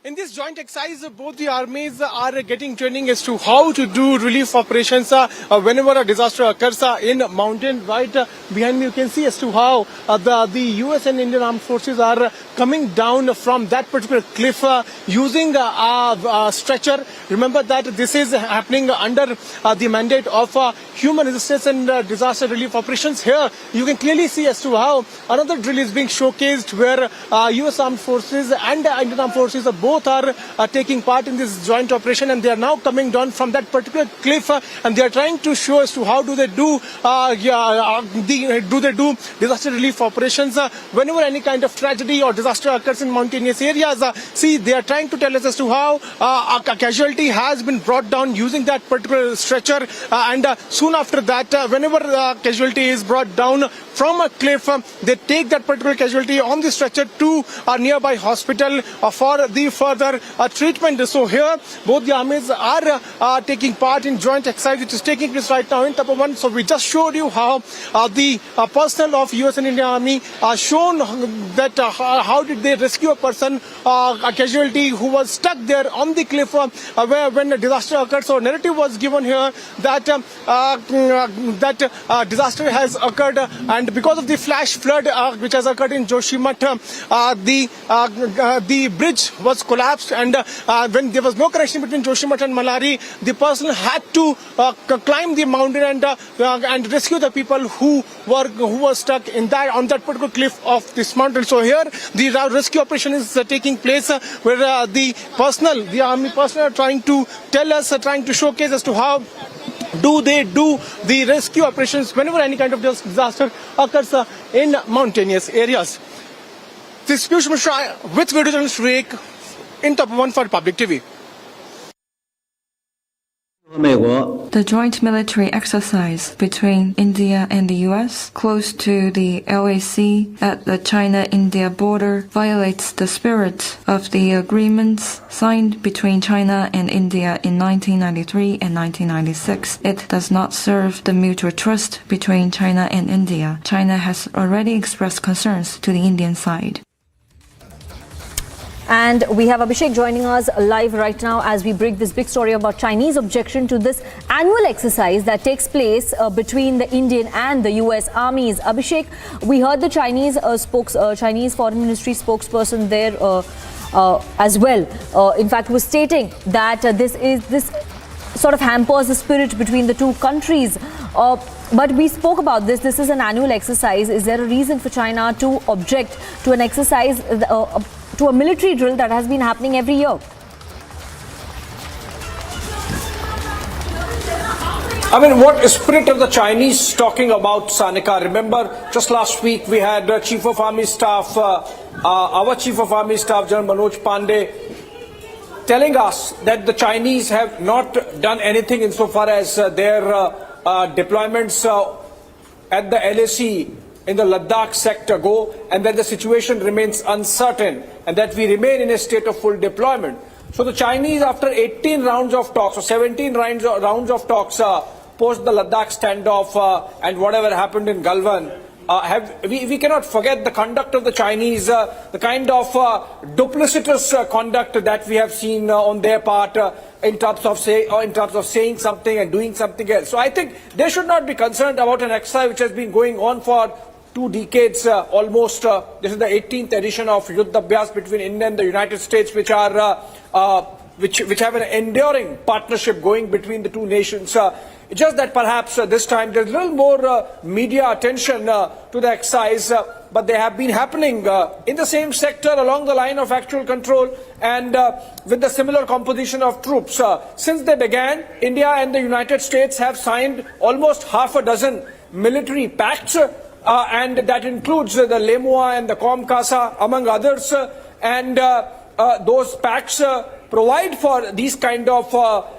In this this joint exercise, both the armies are getting training as to how to do relief operations whenever a disaster occurs in mountain. Right behind me, you can see as to how the US and Indian armed forces are coming down from that particular cliff using a stretcher. Remember that this is happening under the mandate of human resistance and disaster relief operations. Here, you can clearly see as to how another drill is being showcased where US armed forces and Indian armed forces both are taking part in this joint operation, and they are now coming down from that particular cliff and they are trying to show as to how do they do disaster relief operations whenever any kind of tragedy or disaster occurs in mountainous areas. See, they are trying to tell us as to how a casualty has been brought down using that particular stretcher, and soon after that, whenever the casualty is brought down from a cliff, they take that particular casualty on the stretcher to a nearby hospital for the further treatment. So here, both the armies are taking part in joint exercise which is taking place right now in Tapovan. So we just showed you how the personnel of US and Indian Army shown that how did they rescue a person, a casualty who was stuck there on the cliff where when a disaster occurred. So narrative was given here that disaster has occurred, and because of the flash flood which has occurred in Joshimath, the bridge was collapsed, and when there was no connection between Joshimath and Malari, the person had to climb the mountain and rescue the people who were stuck on that particular cliff of this mountain. So here the rescue operation is taking place where the army personnel are trying to tell us, trying to showcase as to how do they do the rescue operations whenever any kind of disaster occurs in mountainous areas. This is Piyush Mishra with video journalist Rick in Top 1 for Public TV. The joint military exercise between India and the US close to the LAC at the China-India border violates the spirit of the agreements signed between China and India in 1993 and 1996. It does not serve the mutual trust between China and India. China has already expressed concerns to the Indian side. And we have Abhishek joining us live right now as we break this big story about Chinese objection to this annual exercise that takes place between the Indian and the US armies. Abhishek, we heard the Chinese Chinese Foreign Ministry spokesperson there as well. In fact, was stating that this sort of hampers the spirit between the two countries. But we spoke about this. This is an annual exercise. Is there a reason for China to object to an exercise, to a military drill that has been happening every year? I mean, what spirit of the Chinese talking about, Sanika? Remember, just last week we had Chief of Army Staff, our Chief of Army Staff, General Manoj Pandey, telling us that the Chinese have not done anything insofar as their deployments at the LAC in the Ladakh sector go, and that the situation remains uncertain and that we remain in a state of full deployment. So the Chinese, after 18 rounds of talks or 17 rounds of talks post the Ladakh standoff and whatever happened in Galwan, we cannot forget the conduct of the Chinese, the kind of duplicitous conduct that we have seen on their part in terms of saying something and doing something else. So I think they should not be concerned about an exercise which has been going on for 2 decades almost. This is the 18th edition of Yuddha Abhyas between India and the United States, which have an enduring partnership going between the two nations. Just that perhaps this time there's a little more media attention to the exercise, but they have been happening in the same sector along the line of actual control and with the similar composition of troops. Since they began, India and the United States have signed almost half a dozen military pacts, and that includes the LEMUA and the COMCASA, among others, and those pacts provide for these kind of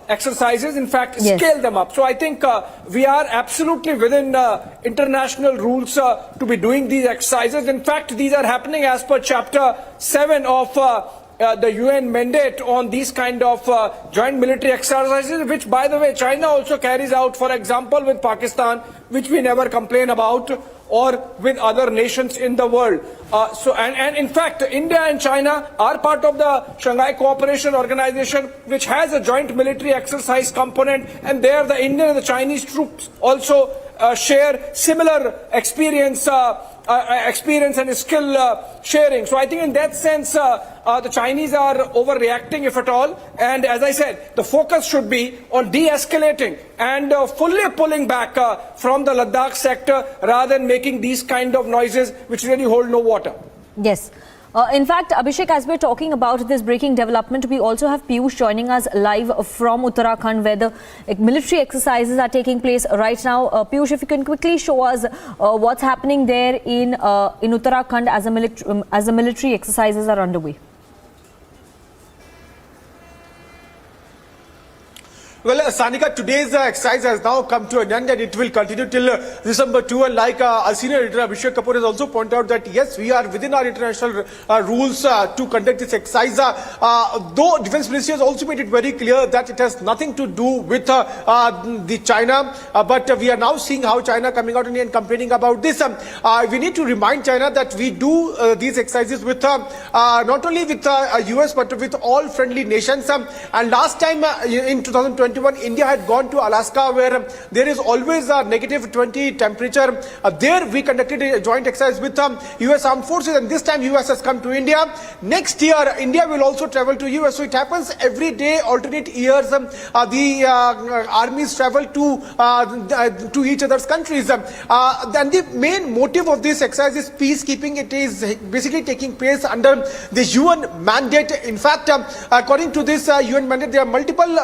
exercises, in fact, scale them up. So I think we are absolutely within international rules to be doing these exercises. In fact, these are happening as per Chapter 7 of the UN mandate on these kind of joint military exercises, which, by the way, China also carries out, for example, with Pakistan, which we never complain about, or with other nations in the world. And in fact, India and China are part of the Shanghai Cooperation Organization, which has a joint military exercise component, and there the Indian and the Chinese troops also share similar experience and skill sharing. So I think in that sense, the Chinese are overreacting, if at all. And as I said, the focus should be on de-escalating and fully pulling back from the Ladakh sector rather than making these kind of noises which really hold no water. Yes. In fact, Abhishek, as we're talking about this breaking development, we also have Piyush joining us live from Uttarakhand, where the military exercises are taking place right now. Piyush, if you can quickly show us what's happening there in Uttarakhand as the military exercises are underway. Well, Sanika, today's exercise has now come to an end and it will continue till December 2. And like our senior editor Abhishek Kapoor has also pointed out that yes, we are within our international rules to conduct this exercise. Though Defence Ministry has also made it very clear that it has nothing to do with the China. But we are now seeing how China coming out and complaining about this. We need to remind China that we do these exercises with not only with US but with all friendly nations. And last time in 2021, India had gone to Alaska, where there is always a negative 20 temperature. There we conducted a joint exercise with US Armed Forces, and this time US has come to India. Next year, India will also travel to US. So it happens every day, alternate years. The armies travel to each other's countries. And the main motive of this exercise is peacekeeping. It is basically taking place under the UN mandate. In fact, according to this UN mandate, there are multiple,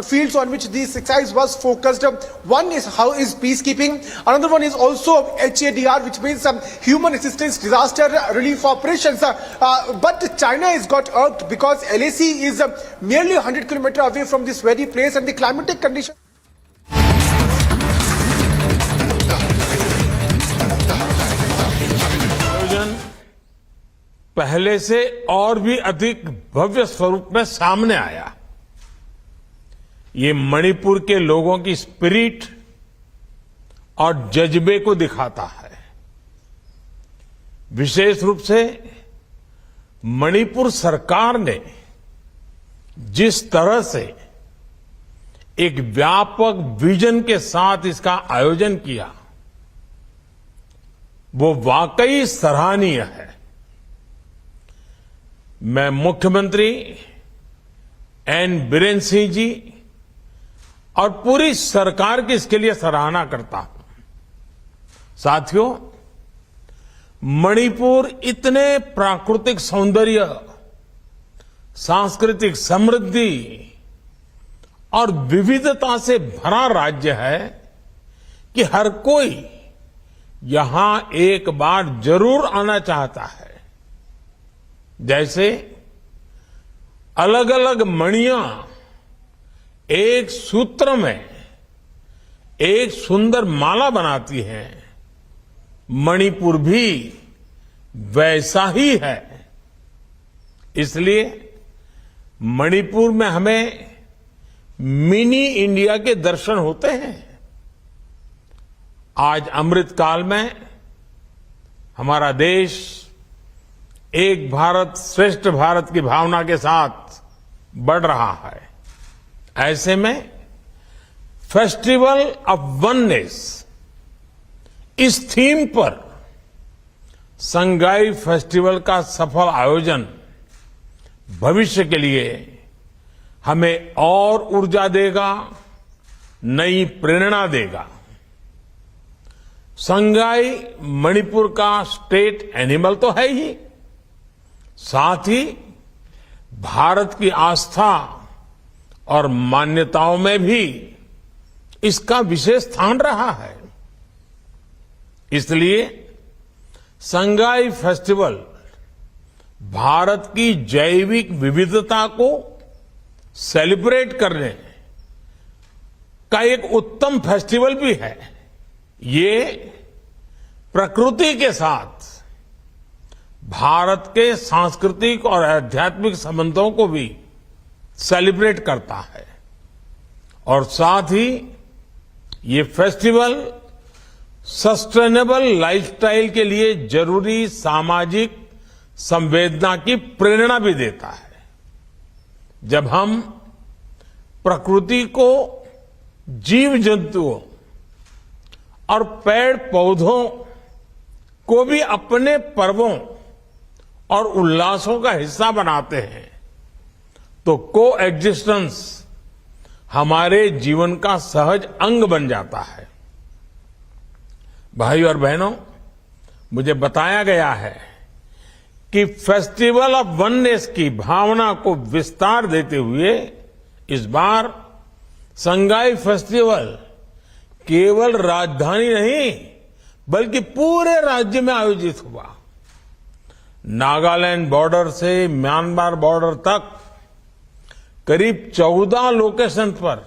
fields on which this exercise was focused. One is how is peacekeeping. Another one is also HADR, which means human assistance disaster relief operations. But China has got irked because LAC is merely 100 kilometers away from this very place, and the climatic conditions. पहले से और भी अधिक भव्य स्वरूप में सामने आया। ये मणिपुर के लोगों की स्पिरिट और जज्बे को दिखाता है। विशेष रूप से मणिपुर सरकार ने जिस तरह से एक व्यापक विजन के साथ इसका आयोजन किया, वो वाकई सराहनीय है। मैं मुख्यमंत्री एन बीरेन सिंह जी और पूरी सरकार की इसके लिए सराहना करता हूं। साथियों, मणिपुर इतने प्राकृतिक सौंदर्य, सांस्कृतिक समृद्धि और विविधता से भरा राज्य है कि हर कोई यहां एक बार जरूर आना चाहता है। जैसे अलग अलग मणियां एक सूत्र में एक सुंदर माला बनाती हैं, मणिपुर भी वैसा ही है। इसलिए मणिपुर में हमें मिनी इंडिया के दर्शन होते हैं। आज अमृतकाल में हमारा देश एक भारत श्रेष्ठ भारत की भावना के साथ बढ़ रहा है। ऐसे में फेस्टिवल ऑफ वननेस इस थीम पर संगाई फेस्टिवल का सफल आयोजन भविष्य के लिए हमें और ऊर्जा देगा, नई प्रेरणा देगा। संगाई मणिपुर का स्टेट एनिमल तो है ही, साथ ही भारत की आस्था और मान्यताओं में भी इसका विशेष स्थान रहा है। इसलिए संगाई फेस्टिवल भारत की जैविक विविधता को सेलिब्रेट करने का एक उत्तम फेस्टिवल भी है। ये प्रकृति के साथ भारत के सांस्कृतिक और आध्यात्मिक संबंधों को भी सेलिब्रेट करता है और साथ ही ये फेस्टिवल सस्टेनेबल लाइफस्टाइल के लिए जरूरी सामाजिक संवेदना की प्रेरणा भी देता है। जब हम प्रकृति को, जीव जंतुओं और पेड़ पौधों को भी अपने पर्वों और उल्लासों का हिस्सा बनाते हैं तो को एग्जिस्टेंस हमारे जीवन का सहज अंग बन जाता है। भाई और बहनों, मुझे बताया गया है कि फेस्टिवल ऑफ वननेस की भावना को विस्तार देते हुए इस बार संगाई फेस्टिवल केवल राजधानी नहीं बल्कि पूरे राज्य में आयोजित हुआ। नागालैंड बॉर्डर से म्यांमार बॉर्डर तक करीब 14 लोकेशन पर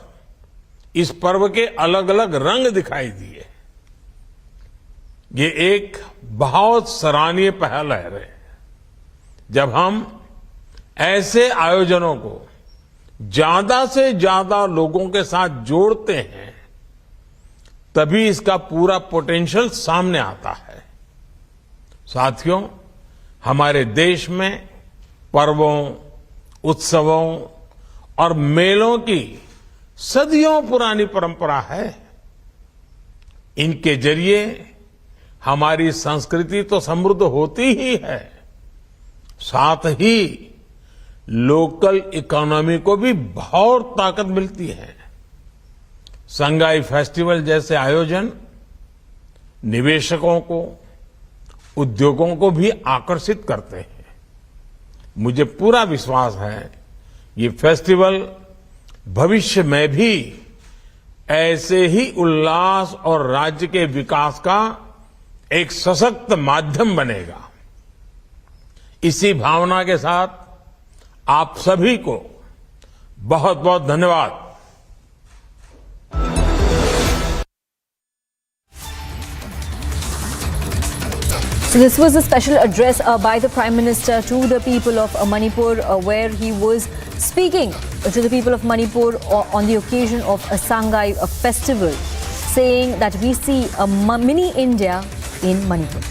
इस पर्व के अलग अलग रंग दिखाई दिए। ये एक बहुत सराहनीय पहल है। जब हम ऐसे आयोजनों को ज्यादा से ज्यादा लोगों के साथ जोड़ते हैं तभी इसका पूरा पोटेंशियल सामने आता है। साथियों, हमारे देश में पर्वों, उत्सवों और मेलों की सदियों पुरानी परंपरा है। इनके जरिए हमारी संस्कृति तो समृद्ध होती ही है, साथ ही लोकल इकोनॉमी को भी बहुत ताकत मिलती है। संगाई फेस्टिवल जैसे आयोजन निवेशकों को, उद्योगों को भी आकर्षित करते हैं। मुझे पूरा विश्वास है ये फेस्टिवल भविष्य में भी ऐसे ही उल्लास और राज्य के विकास का एक सशक्त माध्यम बनेगा। इसी भावना के साथ आप सभी को बहुत बहुत धन्यवाद। So this was a special address by the Prime Minister to the people of Manipur, where he was speaking to the people of Manipur on the occasion of a Sangai festival, saying that we see a mini India in Manipur.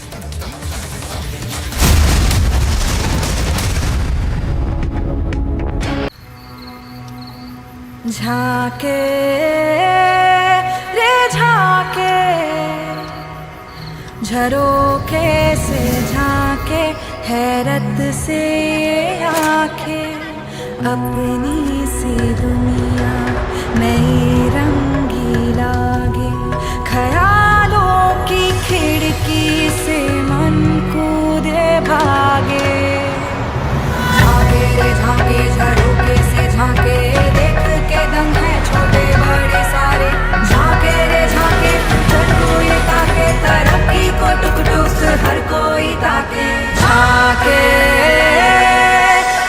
झाके रे झाके झरोखे से झाके हैरत से आंखें अपनी सी दुनिया नई रंगी लागे ख्यालों की खिड़की से मन कूदे भागे झाके रे झाके झरोखे से झाके देख के दंग है छोटे बड़े सारे झाके रे झाके हर कोई ताके तरक्की को टुक टुक हर कोई ताके झाके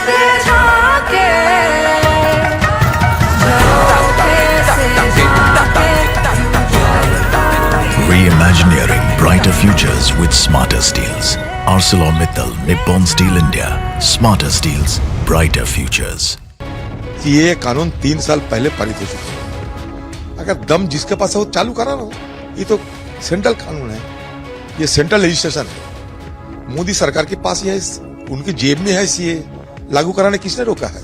रे झाके Reimagineering brighter futures with smarter steels. ArcelorMittal, Nippon Steel India. Smarter steels, brighter futures. ये कानून 3 साल पहले पारित हो चुका है। अगर दम जिसके पास है वो चालू करा रहा हो। ये तो सेंट्रल कानून है, ये सेंट्रल लेजिस्लेशन है। मोदी सरकार के पास ये उनकी जेब में है। ये लागू कराने किसने रोका है?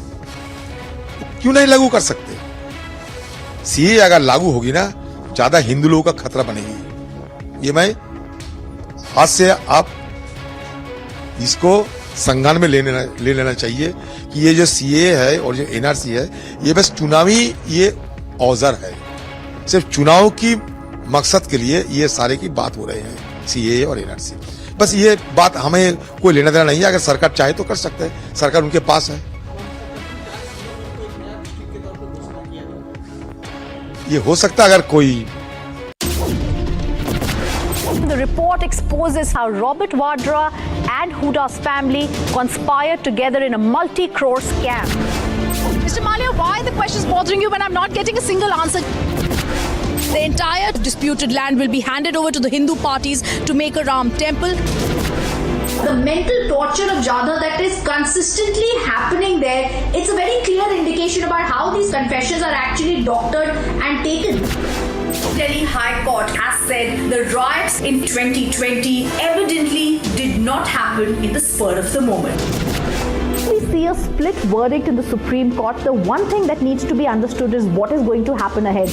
क्यों नहीं लागू कर सकते? सीए अगर लागू होगी ना, ज्यादा हिंदू लोगों का खतरा बनेगी। ये मैं हाथ से आप इसको संज्ञान में ले लेना चाहिए कि ये जो सीए है और जो एनआरसी है, ये बस चुनावी ये औजार है। सिर्फ चुनाव की मकसद के लिए ये सारे की बात हो रहे हैं, सीए और एनआरसी। बस ये बात हमें कोई लेना देना नहीं है। अगर सरकार चाहे तो कर सकते हैं, सरकार उनके पास है। ये हो सकता है अगर कोई। The report exposes how Robert Vadra and Huda's family conspired together in a multi-crore scam. Mr. Malia, why are the questions bothering you when I'm not getting a single answer? The entire disputed land will be handed over to the Hindu parties to make a Ram temple. The mental torture of Jadha that is consistently happening there, it's a very clear indication about how these confessions are actually doctored and taken. Delhi High Court has said the riots in 2020 evidently did not happen in the spur of the moment. We see a split verdict in the Supreme Court. The one thing that needs to be understood is what is going to happen ahead.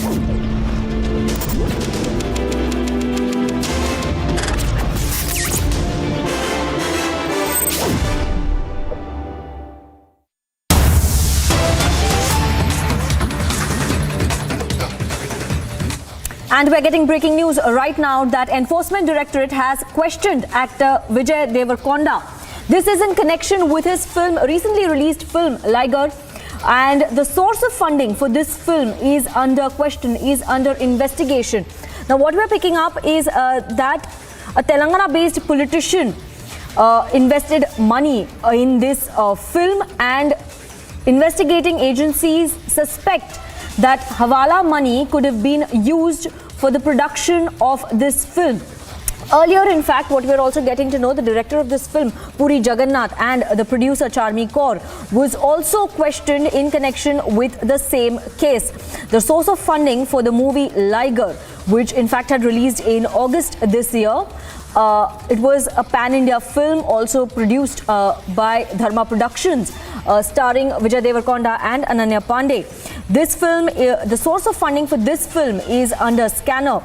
And we're getting breaking news right now that Enforcement Directorate has questioned actor Vijay Deverakonda. This is in connection with his recently released film Liger, and the source of funding for this film is under question, is under investigation. Now what we're picking up is that a Telangana-based politician invested money in this film, and investigating agencies suspect that Hawala money could have been used for the production of this film. Earlier, in fact, what we're also getting to know, the director of this film, Puri Jagannath, and the producer, Charmi Kaur, was also questioned in connection with the same case. The source of funding for the movie Liger, which in fact had released in August this year, it was a pan-India film also produced by Dharma Productions, starring Vijay Deverakonda and Ananya Pandey. This film, the source of funding for this film is under Scanner.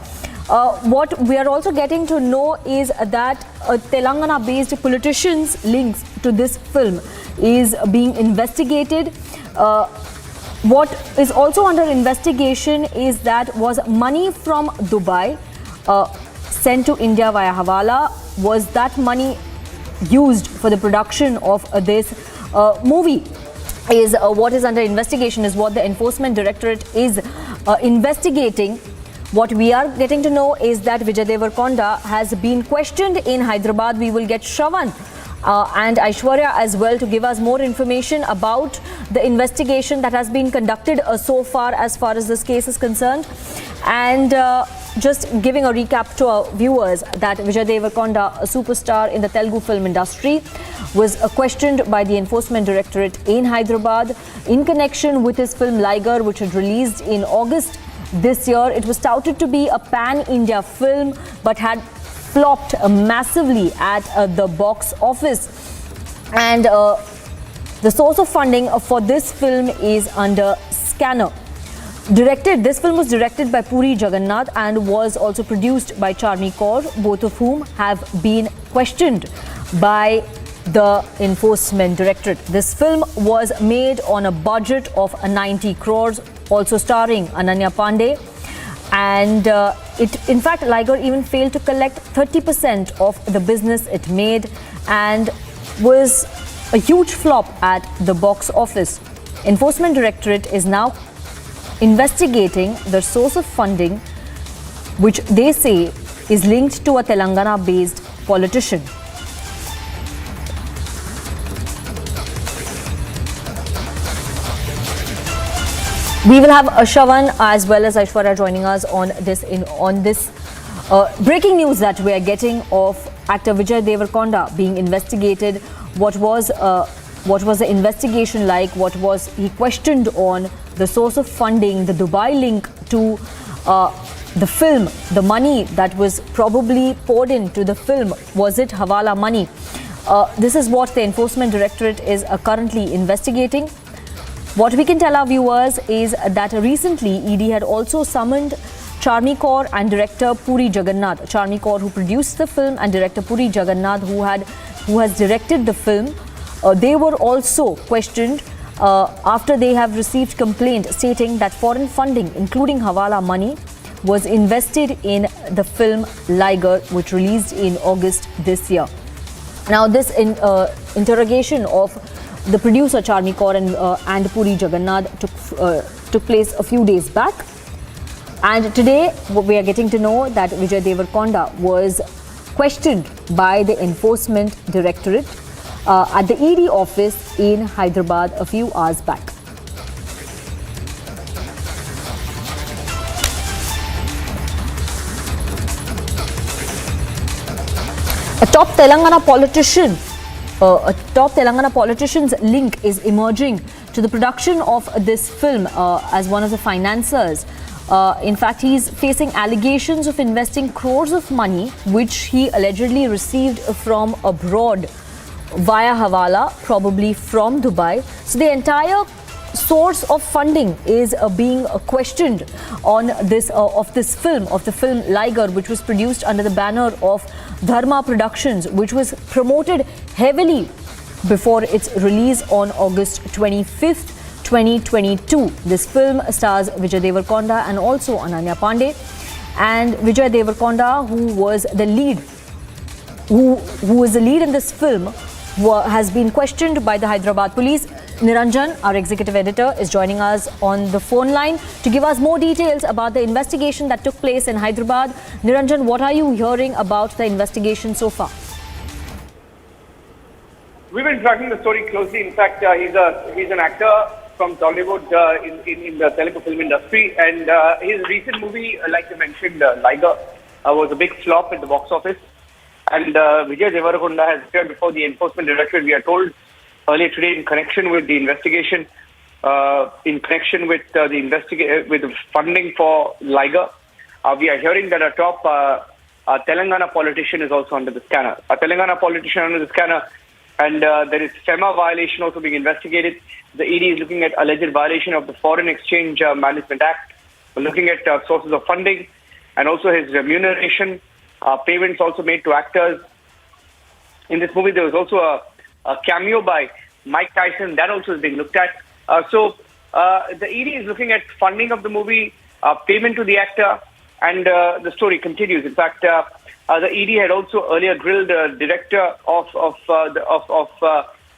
What we are also getting to know is that Telangana-based politicians' links to this film is being investigated. What is also under investigation is that was money from Dubai sent to India via Hawala. Was that money used for the production of this movie? Is what is under investigation, is what the Enforcement Directorate is investigating. What we are getting to know is that Vijay Deverakonda has been questioned in Hyderabad. We will get Shravan and Aishwarya as well to give us more information about the investigation that has been conducted so far as this case is concerned. And just giving a recap to our viewers that Vijay Deverakonda, a superstar in the Telugu film industry, was questioned by the Enforcement Directorate in Hyderabad in connection with his film Liger, which had released in August this year. It was touted to be a pan-India film but had flopped massively at the box office. And the source of funding for this film is under Scanner. This film was directed by Puri Jagannath and was also produced by Charmi Kaur, both of whom have been questioned by the Enforcement Directorate. This film was made on a budget of 90 crores, also starring Ananya Pandey. And in fact, Liger even failed to collect 30% of the business it made and was a huge flop at the box office. Enforcement Directorate is now investigating the source of funding, which they say is linked to a Telangana-based politician. We will have Shravan as well as Aishwarya joining us on this breaking news that we are getting of actor Vijay Deverakonda being investigated. What was the investigation like? What was he questioned on? The source of funding, the Dubai link to the film, the money that was probably poured into the film, was it Hawala money? This is what the Enforcement Directorate is currently investigating. What we can tell our viewers is that recently ED had also summoned Charmi Kaur and director Puri Jagannath. Charmi Kaur, who produced the film, and director Puri Jagannath, who has directed the film. They were also questioned after they have received complaint stating that foreign funding, including Hawala money, was invested in the film Liger, which released in August this year. Now, this interrogation of the producer Charmi Kaur and Puri Jagannath took place a few days back. And today, we are getting to know that Vijay Deverakonda was questioned by the Enforcement Directorate at the ED office in Hyderabad a few hours back. A top Telangana politician a top Telangana politician's link is emerging to the production of this film as one of the financiers. In fact, he's facing allegations of investing crores of money, which he allegedly received from abroad via Hawala, probably from Dubai. So the entire source of funding is being questioned on this of the film Liger, which was produced under the banner of Dharma Productions, which was promoted heavily before its release on August 25th, 2022. This film stars Vijay Deverakonda and also Ananya Pandey. And Vijay Deverakonda, who was the lead in this film, has been questioned by the Hyderabad police. Niranjan, our executive editor, is joining us on the phone line to give us more details about the investigation that took place in Hyderabad. Niranjan, what are you hearing about the investigation so far? We've been tracking the story closely. In fact, he's an actor from Tollywood in the Telugu film industry, and his recent movie, like you mentioned, Liger, was a big flop at the box office. And Vijay Deverakonda has appeared before the Enforcement Directorate, we are told earlier today, in connection with the investigation, in connection with with the funding for Liger. We are hearing that a top Telangana politician is also under the scanner. A Telangana politician under the scanner, and there is FEMA violation also being investigated. The ED is looking at alleged violation of the Foreign Exchange Management Act. We're looking at sources of funding and also his remuneration. Payments also made to actors. In this movie, there was also a cameo by Mike Tyson. That also is being looked at. So the ED is looking at funding of the movie, payment to the actor, and the story continues. In fact, the ED had also earlier grilled the director of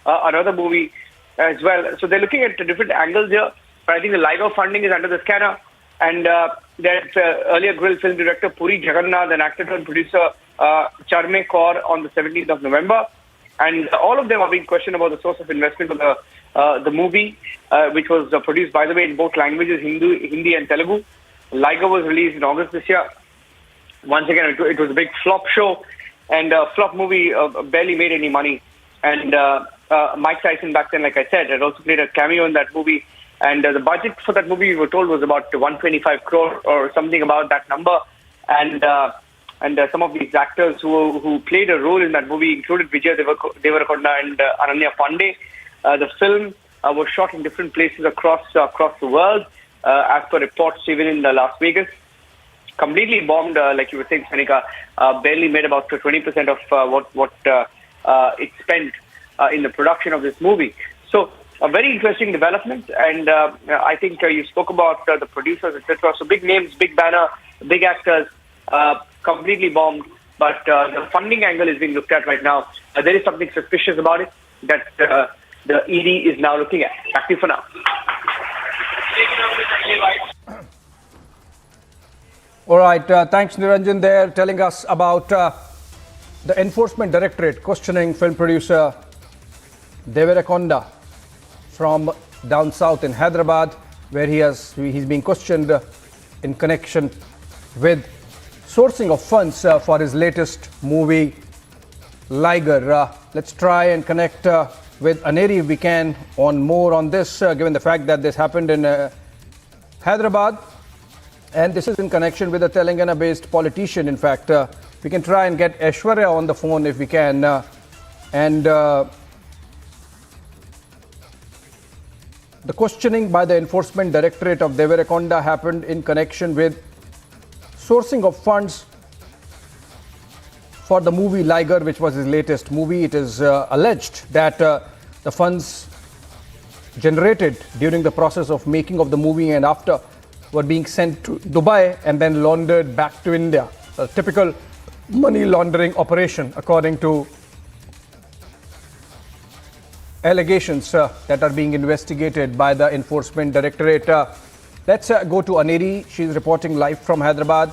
another movie as well. So they're looking at different angles here. But I think the Liger funding is under the scanner. And that earlier grilled film director Puri Jagannath and actor and producer Charme Kaur on the 17th of November. And all of them are being questioned about the source of investment of the movie, which was produced, by the way, in both languages, Hindi and Telugu. Liger was released in August this year. Once again, it was a big flop show, and flop movie barely made any money. And Mike Tyson back then, like I said, had also played a cameo in that movie. And the budget for that movie, we were told, was about 125 crore or something about that number. And some of these actors who played a role in that movie included Vijay Deverakonda and Ananya Pandey. The film was shot in different places across the world, as per reports even in Las Vegas. Completely bombed, like you were saying, Sanika. Barely made about 20% of what it spent in the production of this movie. So a very interesting development, and I think you spoke about the producers, etc. So big names, big banner, big actors, completely bombed. But the funding angle is being looked at right now. There is something suspicious about it that the ED is now looking at. Back to you for now. All right, thanks Niranjan there, telling us about the Enforcement Directorate questioning film producer Deverakonda from down south in Hyderabad, where he's being questioned in connection with sourcing of funds for his latest movie, Liger. Let's try and connect with Aneri if we can on more on this, given the fact that this happened in Hyderabad, and this is in connection with a Telangana-based politician. In fact, we can try and get Aishwarya on the phone if we can, the questioning by the Enforcement Directorate of Deverakonda happened in connection with sourcing of funds for the movie Liger, which was his latest movie. It is alleged that the funds generated during the process of making of the movie and after were being sent to Dubai and then laundered back to India. A typical money laundering operation, according to allegations that are being investigated by the Enforcement Directorate. Let's go to Aneri. She's reporting live from Hyderabad.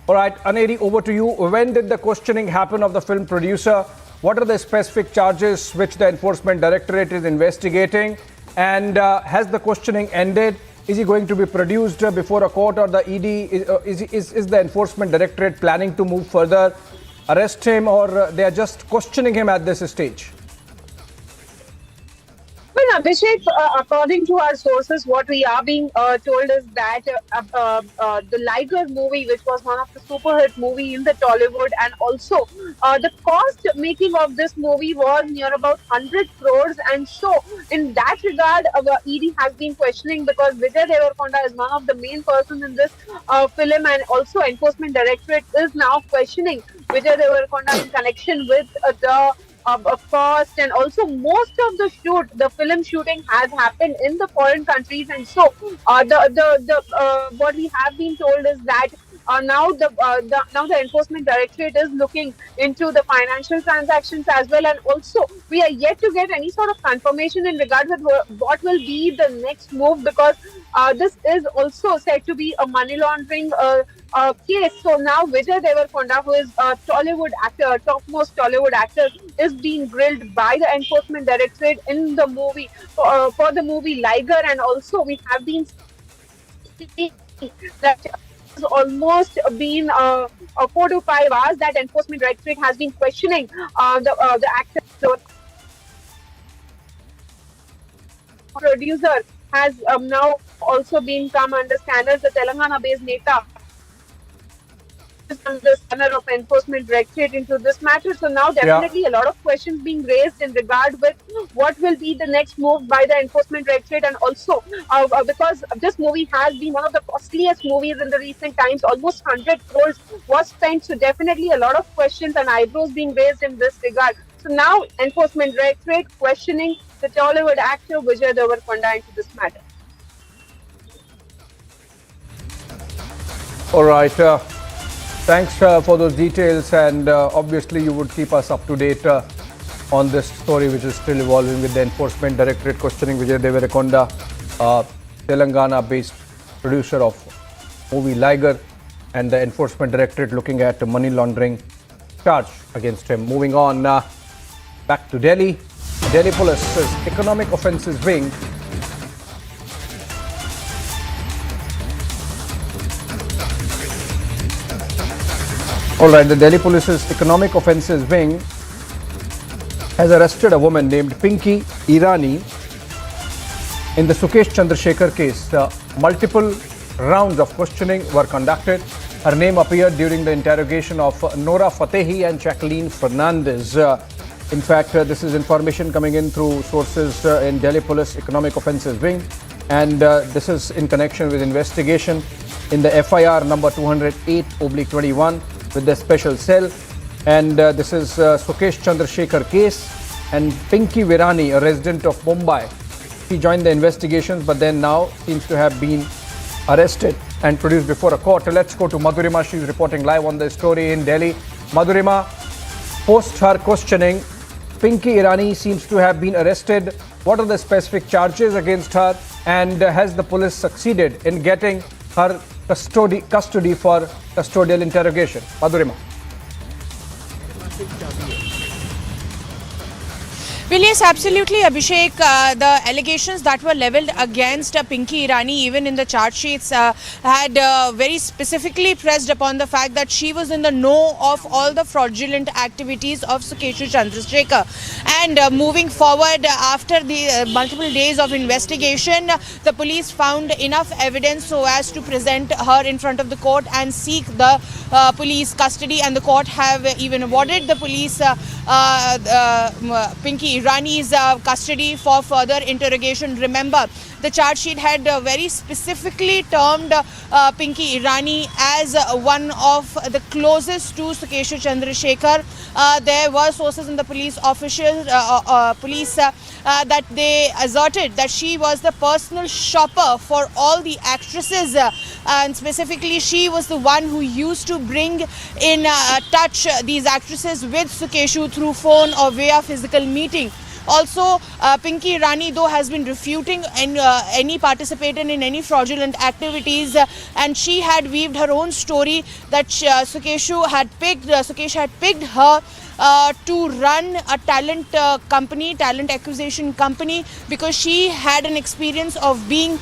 All right, Aneri, over to you. When did the questioning happen of the film producer? What are the specific charges which the Enforcement Directorate is investigating? And has the questioning ended? Is he going to be produced before a court, or the ED? Is the Enforcement Directorate planning to move further, arrest him, or they are just questioning him at this stage? Abhishek, according to our sources, what we are being told is that the Liger movie, which was one of the super hit movie in the Tollywood, and also the cost making of this movie was near about 100 crores. And so, in that regard, ED has been questioning, because Vijay Deverakonda is one of the main persons in this film, and also Enforcement Directorate is now questioning Vijay Deverakonda in connection with the cost, and also most of the film shooting has happened in the foreign countries, and so what we have been told is that now the Enforcement Directorate is looking into the financial transactions as well, and also we are yet to get any sort of confirmation in regard with what will be the next move, because this is also said to be a money laundering case. So now Vijay Deverakonda, who is a Tollywood actor, topmost Tollywood actor, is being grilled by the Enforcement Directorate in the movie for the movie Liger, and also we have been seeing that it's almost been 4 to 5 hours that Enforcement Directorate has been questioning the actor. Producer has now also been come under scandals. The Telangana-based Neta is under the scanner of Enforcement Directorate into this matter. So now definitely a lot of questions being raised in regard with what will be the next move by the Enforcement Directorate, and also because this movie has been one of the costliest movies in the recent times. Almost 100 crores was spent. So definitely a lot of questions and eyebrows being raised in this regard. So now Enforcement Directorate questioning the Tollywood actor Vijay Deverakonda into this matter. All right. Thanks for those details, and obviously you would keep us up to date on this story, which is still evolving, with the Enforcement Directorate questioning Vijay Deverakonda, Telangana-based producer of movie Liger, and the Enforcement Directorate looking at a money laundering charge against him. Moving on, back to Delhi. Delhi Police's Economic Offences Wing the Delhi Police's Economic Offences Wing has arrested a woman named Pinky Irani in the Sukesh Chandrashekhar case. Multiple rounds of questioning were conducted. Her name appeared during the interrogation of Nora Fatehi and Jacqueline Fernandez. In fact, this is information coming in through sources in Delhi Police Economic Offences Wing, and this is in connection with investigation in the FIR number 208/21 with the special cell, and this is Sukesh Chandrashekhar case, and Pinky Virani, a resident of Mumbai, she joined the investigations but then now seems to have been arrested and produced before a court. Let's go to Madhurima. She's reporting live on the story in Delhi. Madhurima, post her questioning, Pinky Irani seems to have been arrested. What are the specific charges against her, and has the police succeeded in getting her custody for custodial interrogation? Madhurima. Well, yes, absolutely, Abhishek. The allegations that were levelled against Pinky Irani, even in the charge sheets, had very specifically pressed upon the fact that she was in the know of all the fraudulent activities of Sukesh Chandrashekhar. And moving forward, after the multiple days of investigation, the police found enough evidence so as to present her in front of the court and seek the police custody. And the court have even awarded the police Pinky Irani's custody for further interrogation. Remember, the charge sheet had very specifically termed Pinky Irani as one of the closest to Sukesh Chandrashekhar. There were sources in the police that they asserted that she was the personal shopper for all the actresses, and specifically she was the one who used to bring in touch these actresses with Sukesh through phone or via physical meeting. Also, Pinky Irani, though, has been refuting any participation in any fraudulent activities, and she had weaved her own story that Sukesh had picked her to run a talent acquisition company, because she had an experience of being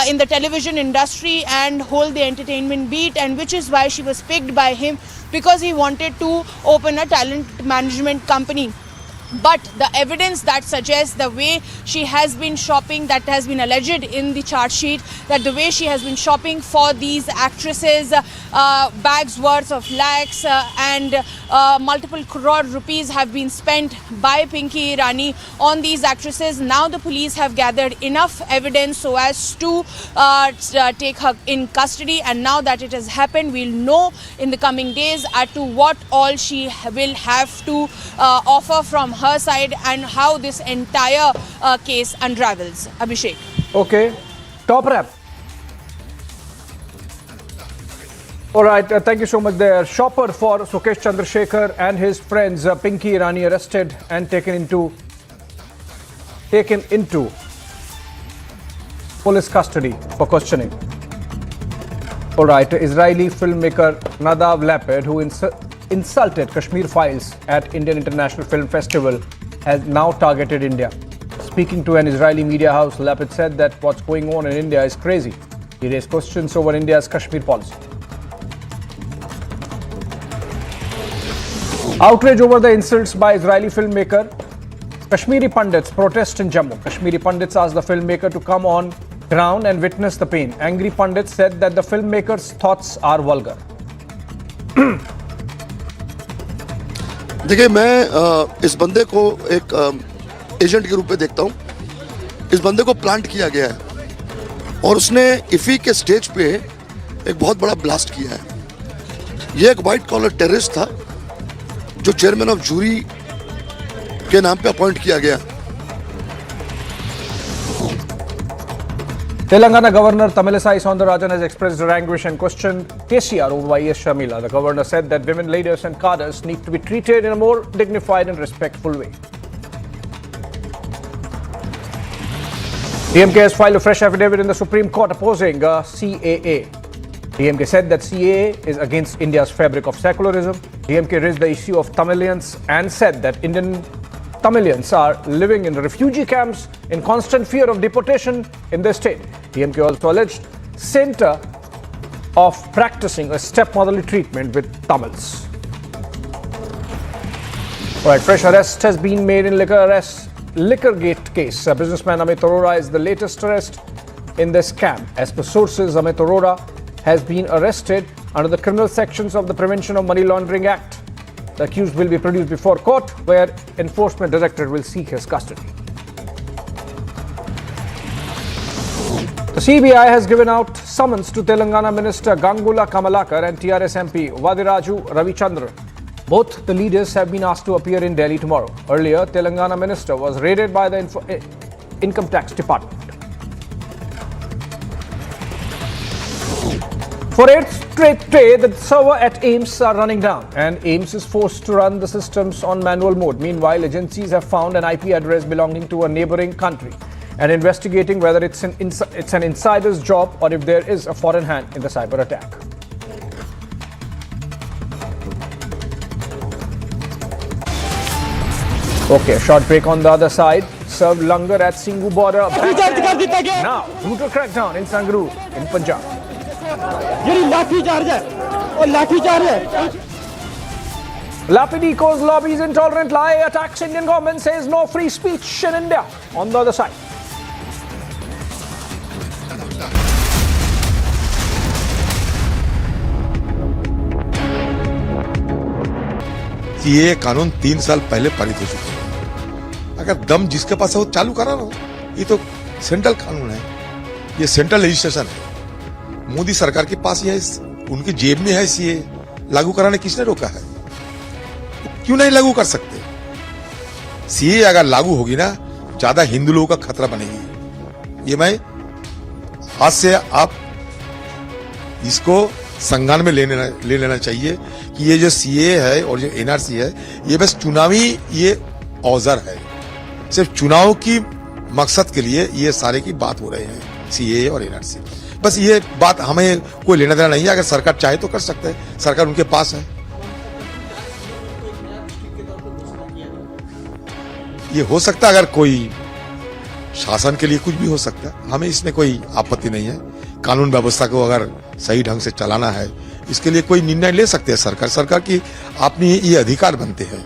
in the television industry and hold the entertainment beat, and which is why she was picked by him, because he wanted to open a talent management company. But the evidence that suggests the way she has been shopping, that has been alleged in the charge sheet, that the way she has been shopping for these actresses, bags worth of lakhs and multiple crore rupees have been spent by Pinky Irani on these actresses. Now the police have gathered enough evidence so as to take her in custody, and now that it has happened, we'll know in the coming days as to what all she will have to offer from her side and how this entire case unravels. Abhishek. Okay, top wrap. All right, thank you so much there. Shopper for Sukesh Chandrashekhar and his friends Pinky Irani arrested and taken into police custody for questioning. All right, Israeli filmmaker Nadav Lapid, who insulted Kashmir Files at Indian International Film Festival, has now targeted India. Speaking to an Israeli media house, Lapid said that what's going on in India is crazy. He raised questions over India's Kashmir policy. Outrage over the insults by Israeli filmmaker. Kashmiri Pandits protest in Jammu. Kashmiri Pandits asked the filmmaker to come on ground and witness the pain. Angry Pandits said that the filmmaker's thoughts are vulgar. देखिए, मैं इस बंदे को एक agent के रूप में देखता हूँ. इस बंदे को प्लांट किया गया है और उसने इफी के स्टेज पे एक बहुत बड़ा ब्लास्ट किया है. ये एक वाइट कॉलर टेररिस्ट था जो चेयरमैन ऑफ जूरी के नाम पे अपॉइंट किया गया. Telangana Governor Tamilisai Soundararajan has expressed her anguish and questioned KCR over YS Shamila. The governor said that women leaders and cadres need to be treated in a more dignified and respectful way. DMK has filed a fresh affidavit in the Supreme Court opposing CAA. DMK said that CAA is against India's fabric of secularism. DMK raised the issue of Tamilians and said that Indian Tamilians are living in refugee camps in constant fear of deportation in their state. DMK also alleged center of practicing a stepmotherly treatment with Tamils. All right, fresh arrest has been made in Liquorgate case. Businessman Amit Arora is the latest arrest in this scam. As per sources, Amit Arora has been arrested under the criminal sections of the Prevention of Money Laundering Act. The accused will be produced before court, where Enforcement Directorate will seek his custody. The CBI has given out summons to Telangana Minister Gangula Kamalakar and TRS MP Vadiraju Ravichandran. Both the leaders have been asked to appear in Delhi tomorrow. Earlier, Telangana Minister was raided by the Income Tax Department. For 8th straight day, the server at AIIMS are running down, and AIIMS is forced to run the systems on manual mode. Meanwhile, agencies have found an IP address belonging to a neighboring country and investigating whether it's an insider's job or if there is a foreign hand in the cyber attack. Okay, a short break on the other side. Served langar at Sangrur border. Now, brutal crackdown in Sangrur in Punjab. Lapid echoes lobbies intolerant lie, attacks Indian government, says no free speech in India. On the other side. ये कानून 3 साल पहले पारित हो चुका है. अगर दम जिसके पास है वो चालू करा रहा हो. ये तो सेंट्रल कानून है, ये सेंट्रल लेजिस्लेशन है. मोदी सरकार के पास ये उनकी जेब में है. सीए लागू कराने किसने रोका है? क्यों नहीं लागू कर सकते? सीए अगर लागू होगी ना, ज्यादा हिंदू लोगों का खतरा बनेगी. ये मैं आज से आप इसको संज्ञान में ले लेना चाहिए कि ये जो सीए है और जो एनआरसी है, ये बस चुनावी ये औजार है. सिर्फ चुनाव की मकसद के लिए ये सारे की बात हो रहे हैं, सीए और एनआरसी. बस ये बात हमें कोई लेना देना नहीं है. अगर सरकार चाहे तो कर सकते हैं, सरकार उनके पास है. ये हो सकता है, अगर कोई शासन के लिए कुछ भी हो सकता है. हमें इसमें कोई आपत्ति नहीं है. कानून व्यवस्था को अगर सही ढंग से चलाना है, इसके लिए कोई निर्णय ले सकते हैं सरकार की अपनी ये अधिकार बनते हैं.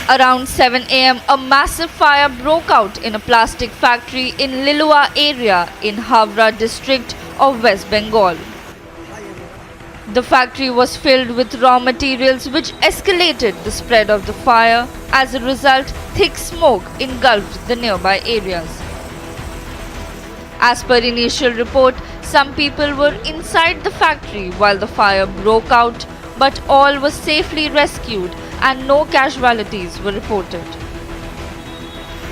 Around 7 a.m., a massive fire broke out in a plastic factory in Lilua area in Havra district of West Bengal. The factory was filled with raw materials which escalated the spread of the fire. As a result, thick smoke engulfed the nearby areas. As per initial report, some people were inside the factory while the fire broke out, but all were safely rescued and no casualties were reported.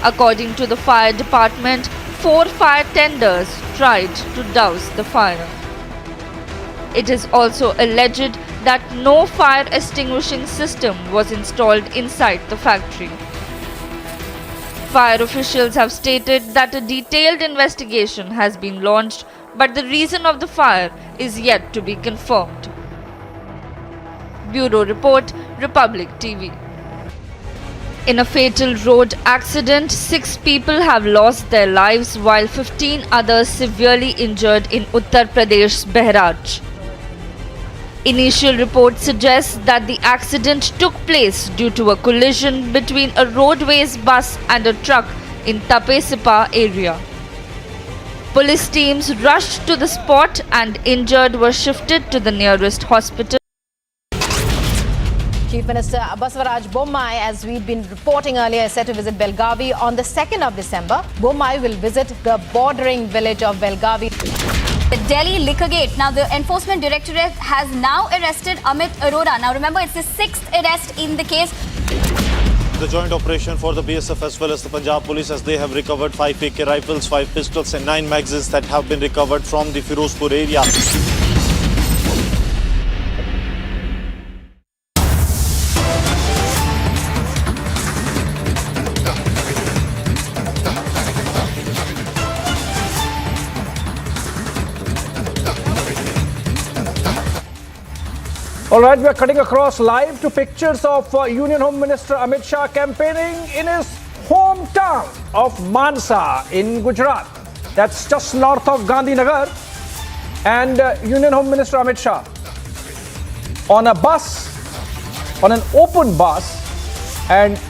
According to the fire department, 4 fire tenders tried to douse the fire. It is also alleged that no fire extinguishing system was installed inside the factory. Fire officials have stated that a detailed investigation has been launched, but the reason of the fire is yet to be confirmed. Bureau Report, Republic TV. In a fatal road accident, 6 people have lost their lives while 15 others severely injured in Uttar Pradesh's Bahraj. Initial reports suggest that the accident took place due to a collision between a roadways bus and a truck in Tapesipa area. Police teams rushed to the spot and injured were shifted to the nearest hospital. Chief Minister Baswaraj Bommai, as we'd been reporting earlier, is set to visit Belgavi on the 2nd of December. Bommai will visit the bordering village of Belgavi. The Delhi Liquorgate. Now, the Enforcement Directorate has now arrested Amit Arora. Now, remember, it's the 6th arrest in the case. The joint operation for the BSF as well as the Punjab police, as they have recovered 5 AK rifles, 5 pistols and 9 magazines that have been recovered from the Firozpur area. All right, we are cutting across live to pictures of Union Home Minister Amit Shah campaigning in his hometown of Mansa in Gujarat. That's just north of Gandhinagar. And Union Home Minister Amit Shah on a bus, on an open bus, and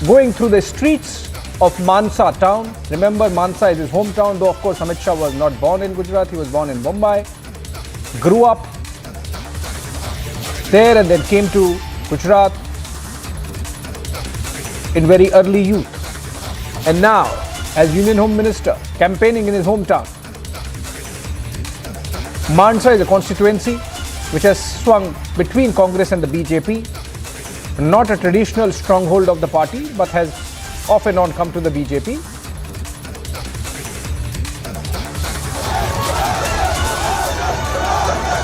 going through the streets of Mansa town. Remember, Mansa is his hometown, though of course Amit Shah was not born in Gujarat, he was born in Mumbai, grew up there and then came to Gujarat in very early youth. And now, as Union Home Minister, campaigning in his hometown. Mansa is a constituency which has swung between Congress and the BJP. Not a traditional stronghold of the party, but has off and on come to the BJP.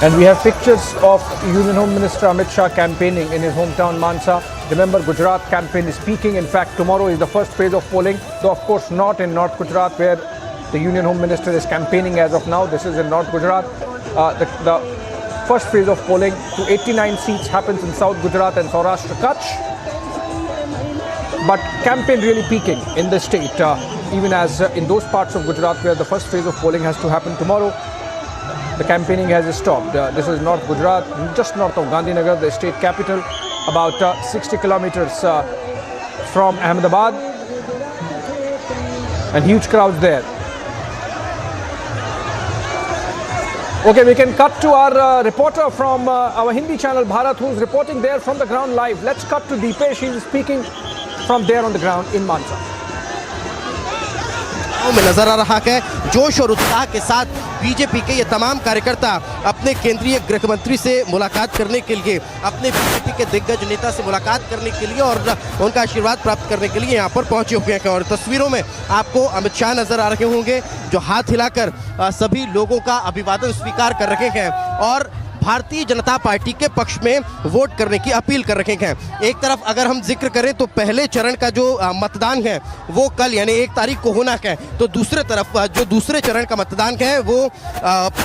And we have pictures of Union Home Minister Amit Shah campaigning in his hometown Mansa. Remember, Gujarat campaign is peaking. In fact, tomorrow is the first phase of polling, though of course not in North Gujarat where the Union Home Minister is campaigning as of now. This is in North Gujarat. The first phase of polling to 89 seats happens in South Gujarat and Saurashtra Kutch. But campaign really peaking in the state, even as in those parts of Gujarat where the first phase of polling has to happen tomorrow. The campaigning has stopped. This is North Gujarat, just north of Gandhinagar, the state capital, about 60 kilometers from Ahmedabad, and huge crowds there. Okay, we can cut to our reporter from our Hindi channel Bharat, who's reporting there from the ground live. Let's cut to Deepesh. He's speaking from there on the ground in Mansa. में नजर आ रहा है जोश और उत्साह के साथ BJP के ये तमाम कार्यकर्ता अपने केंद्रीय गृह मंत्री से मुलाकात करने के लिए, अपने बीजेपी के दिग्गज नेता से मुलाकात करने के लिए और उनका आशीर्वाद प्राप्त करने के लिए यहाँ पर पहुंचे हुए हैं। और तस्वीरों में आपको अमित शाह नजर आ रहे होंगे जो हाथ हिलाकर सभी लोगों का अभिवादन स्वीकार कर रहे हैं और भारतीय जनता पार्टी के पक्ष में वोट करने की अपील कर रहे हैं। एक तरफ अगर हम जिक्र करें तो पहले चरण का जो मतदान है वो कल यानी 1 तारीख को होना है, तो दूसरे तरफ जो दूसरे चरण का मतदान है वो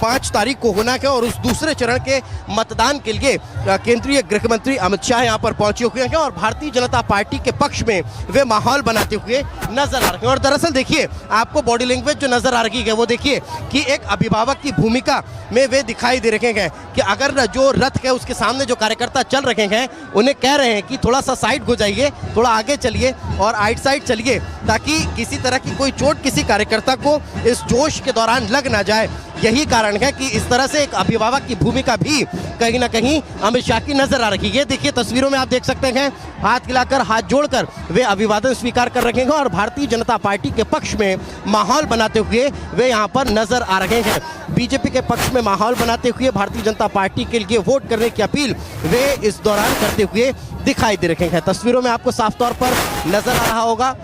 5 तारीख को होना है। और उस दूसरे चरण के मतदान के लिए केंद्रीय गृह मंत्री अमित शाह यहाँ पर पहुंचे हुए हैं और भारतीय जनता पार्टी के पक्ष में वे माहौल बनाते हुए नजर आ रहे हैं। और दरअसल देखिए, आपको बॉडी लैंग्वेज जो नजर आ रही है वो देखिए कि एक अभिभावक की भूमिका में वे दिखाई दे रहे हैं कि अगर जो रथ है उसके सामने जो कार्यकर्ता चल रहे हैं उन्हें कह रहे हैं कि थोड़ा सा साइड हो जाइए, थोड़ा आगे चलिए और आइट साइड चलिए, ताकि किसी तरह की कोई चोट किसी कार्यकर्ता को इस जोश के दौरान लग ना जाए। यही कारण है कि इस तरह से एक अभिभावक की भूमिका भी कहीं ना कहीं अमित शाह की नजर आ रही है। देखिए तस्वीरों में आप देख सकते हैं, हाथ हिलाकर, हाथ जोड़कर वे अभिवादन स्वीकार कर रहे हैं और भारतीय जनता पार्टी के पक्ष में माहौल बनाते हुए वे यहाँ पर नजर आ रहे हैं। बीजेपी के पक्ष में माहौल बनाते हुए भारतीय जनता पार्टी के लिए वोट करने की अपील वे इस दौरान करते हुए दिखाई दे रहे हैं। तस्वीरों में आपको साफ तौर पर नजर आ रहा होगा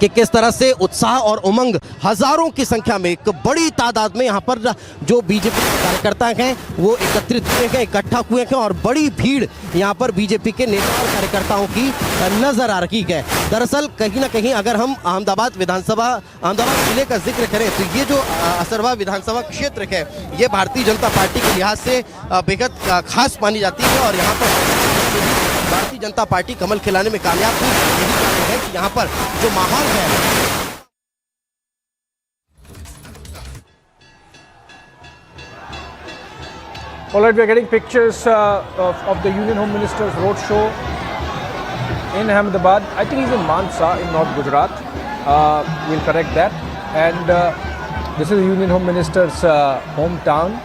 कि किस तरह से उत्साह और उमंग, हजारों की संख्या में, एक बड़ी तादाद में यहाँ पर जो बीजेपी के कार्यकर्ता हैं वो एकत्रित हुए हैं, इकट्ठा हुए हैं और बड़ी भीड़ यहाँ पर बीजेपी के नेता और कार्यकर्ताओं की नजर आ रही है। दरअसल कहीं ना कहीं अगर हम अहमदाबाद जिले का जिक्र करें तो ये जो असरवा विधानसभा क्षेत्र है ये भारतीय जनता पार्टी के लिहाज से बेहद खास मानी जाती है और यहाँ पर भारतीय जनता पार्टी कमल खिलाने में कामयाब हुई। यही कारण है कि यहाँ पर जो माहौल है। All right, we are getting pictures of the Union Home Minister's road show in Ahmedabad. I think he's in Mansa in North Gujarat. We'll correct that. And this is the Union Home Minister's hometown.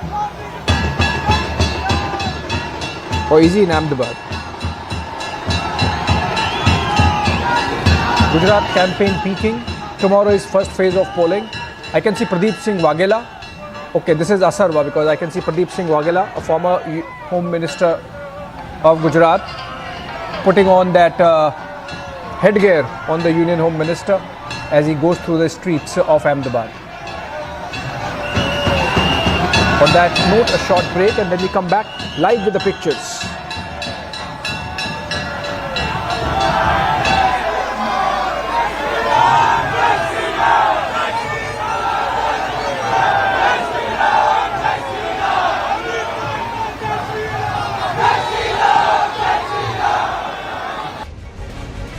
Or is he in Ahmedabad? Gujarat campaign peaking. Tomorrow is first phase of polling. I can see Pradeep Singh Waghela. Okay, this is Asarwa because I can see Pradeep Singh Waghela, a former Home Minister of Gujarat, putting on that headgear on the Union Home Minister as he goes through the streets of Ahmedabad. On that note, a short break and then we come back live with the pictures.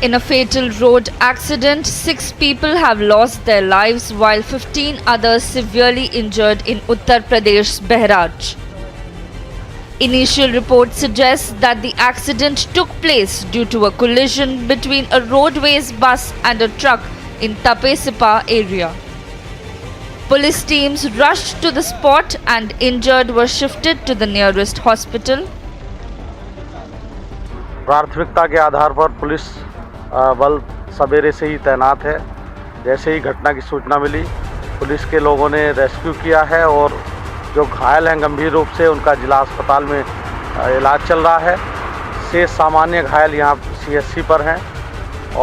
In a fatal road accident, 6 people have lost their lives while 15 others severely injured in Uttar Pradesh's Bahraj. Initial reports suggest that the accident took place due to a collision between a roadways bus and a truck in Tapesipa area. Police teams rushed to the spot and injured were shifted to the nearest hospital. प्राथमिकता के आधार पर police बल सवेरे से ही तैनात है। जैसे ही घटना की सूचना मिली, पुलिस के लोगों ने रेस्क्यू किया है और जो घायल हैं गंभीर रूप से उनका जिला अस्पताल में इलाज चल रहा है। शेष सामान्य घायल यहाँ CHC पर हैं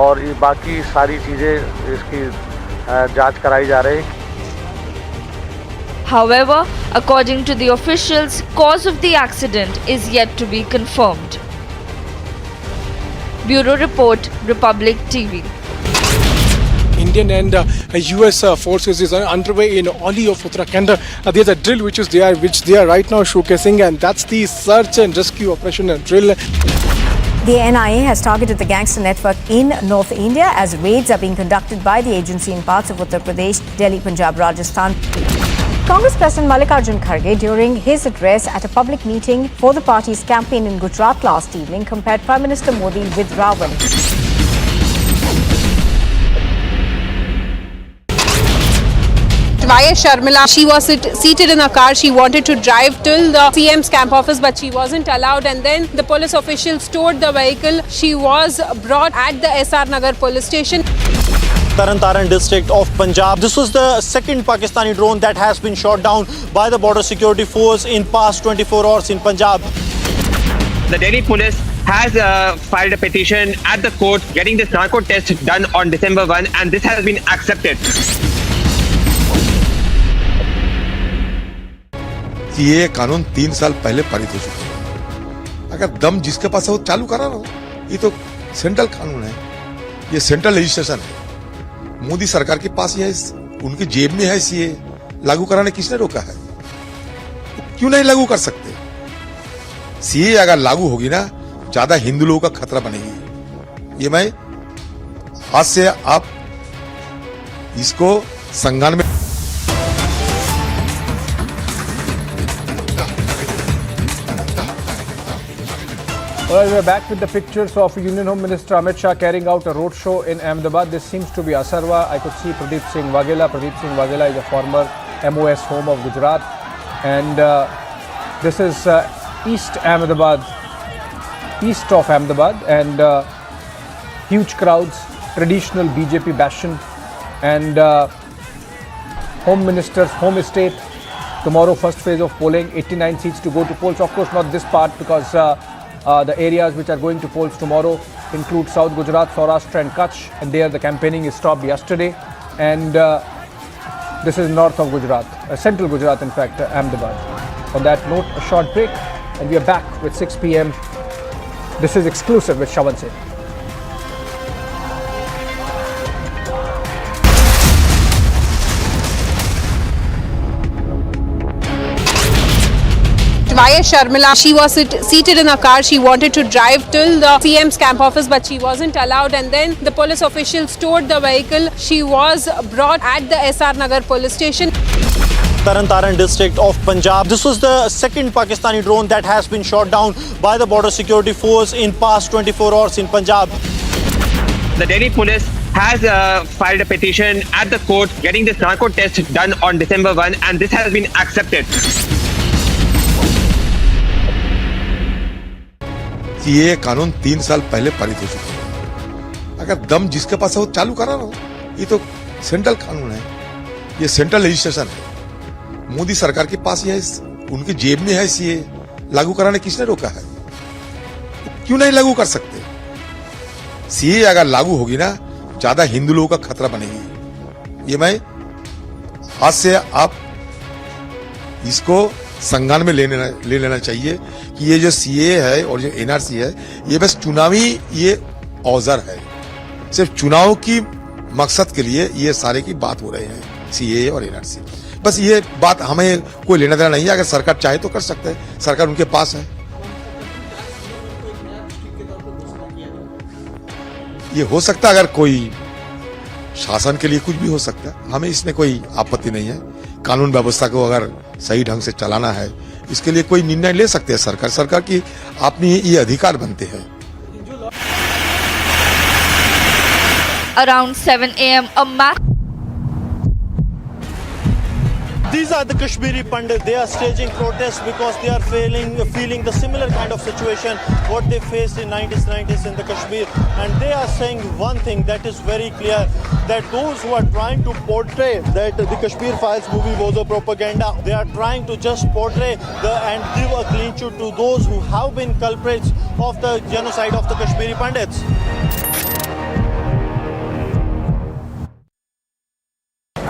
और ये बाकी सारी चीज़ें इसकी जांच कराई जा रही है। However, according to the officials, cause of the accident is yet to be confirmed. Bureau Report, Republic TV. Indian and US forces is underway in Oli of Uttarakhand. There's a drill which they are right now showcasing, and that's the search and rescue operation drill. The NIA has targeted the gangster network in North India as raids are being conducted by the agency in parts of Uttar Pradesh, Delhi, Punjab, Rajasthan. Congress President Malegaon during his address at a public meeting for the party's campaign in Gujarat last evening compared Prime Minister Modi with Ravan. YS Sharmila, she was seated in a car. She wanted to drive till the CM's camp office, but she wasn't allowed. And then the police officials stored the vehicle. She was brought at the SR Nagar police station. Taran district of Punjab. This was the second Pakistani drone that has been shot down by the border security force in past 24 hours in Punjab. The Delhi police has filed a petition at the court getting this narco test done on December 1 and this has been accepted. ये कानून 3 साल पहले पारित हो चुका है। अगर दम जिसके पास है वो चालू करा रहा हो। ये तो सेंट्रल कानून है, ये सेंट्रल लेजिस्लेशन है। मोदी सरकार के पास यह उनकी जेब में है, ये लागू कराने किसने रोका है? क्यों नहीं लागू कर सकते? सीए अगर लागू होगी ना, ज्यादा हिंदू लोगों का खतरा बनेगी। ये मैं आज से आप इसको संज्ञान में Well, we're back with the pictures of Union Home Minister Amit Shah carrying out a roadshow in Ahmedabad. This seems to be Asarwa. I could see Pradeep Singh Waghela. Pradeep Singh Waghela is a former MOS home of Gujarat. And this is East Ahmedabad, east of Ahmedabad. And huge crowds, traditional BJP bastion. And Home Minister's home estate. Tomorrow, first phase of polling, 89 seats to go to polls. Of course, not this part because the areas which are going to polls tomorrow include South Gujarat, Saurashtra and Kutch. And there the campaigning is stopped yesterday. And this is north of Gujarat, central Gujarat in fact, Ahmedabad. On that note, a short break and we are back with 6 p.m. This is exclusive with Shravan Sen. YS Sharmila, she was seated in a car. She wanted to drive till the CM's camp office, but she wasn't allowed. And then the police officials towed the vehicle. She was brought at the SR Nagar police station. Taran district of Punjab. This was the second Pakistani drone that has been shot down by the border security force in past 24 hours in Punjab. The Delhi police has filed a petition at the court getting this narco test done on December 1 and this has been accepted. ये कानून 3 साल पहले पारित हो चुका है। अगर दम जिसके पास है वो चालू करा रहा हो। ये तो सेंट्रल कानून है, ये सेंट्रल लेजिस्लेशन है। मोदी सरकार के पास ये उनकी जेब में है, ये लागू कराने किसने रोका है? क्यों नहीं लागू कर सकते? सीए अगर लागू होगी ना, ज्यादा हिंदू लोगों का खतरा बनेगी। ये मैं आज से आप इसको संज्ञान में ले लेना चाहिए कि ये जो सीए है और जो एनआरसी है, ये बस चुनावी ये औजार है। सिर्फ चुनाव की मकसद के लिए ये सारे की बात हो रहे हैं, सीए और एनआरसी। बस ये बात हमें कोई लेना देना नहीं है। अगर सरकार चाहे तो कर सकते हैं, सरकार उनके पास है। ये हो सकता है, अगर कोई शासन के लिए कुछ भी हो सकता है, हमें इसमें कोई आपत्ति नहीं है। कानून व्यवस्था को अगर सही ढंग से चलाना है, इसके लिए कोई निर्णय ले सकते हैं सरकार की अपनी ये अधिकार बनते हैं। Around 7 a.m. a mass These are the Kashmiri Pandits. They are staging protests because they are feeling the similar kind of situation what they faced in 90s in the Kashmir. And they are saying one thing that is very clear, that those who are trying to portray that the Kashmir Files movie was a propaganda, they are trying to just portray and give a clean sheet to those who have been culprits of the genocide of the Kashmiri Pandits.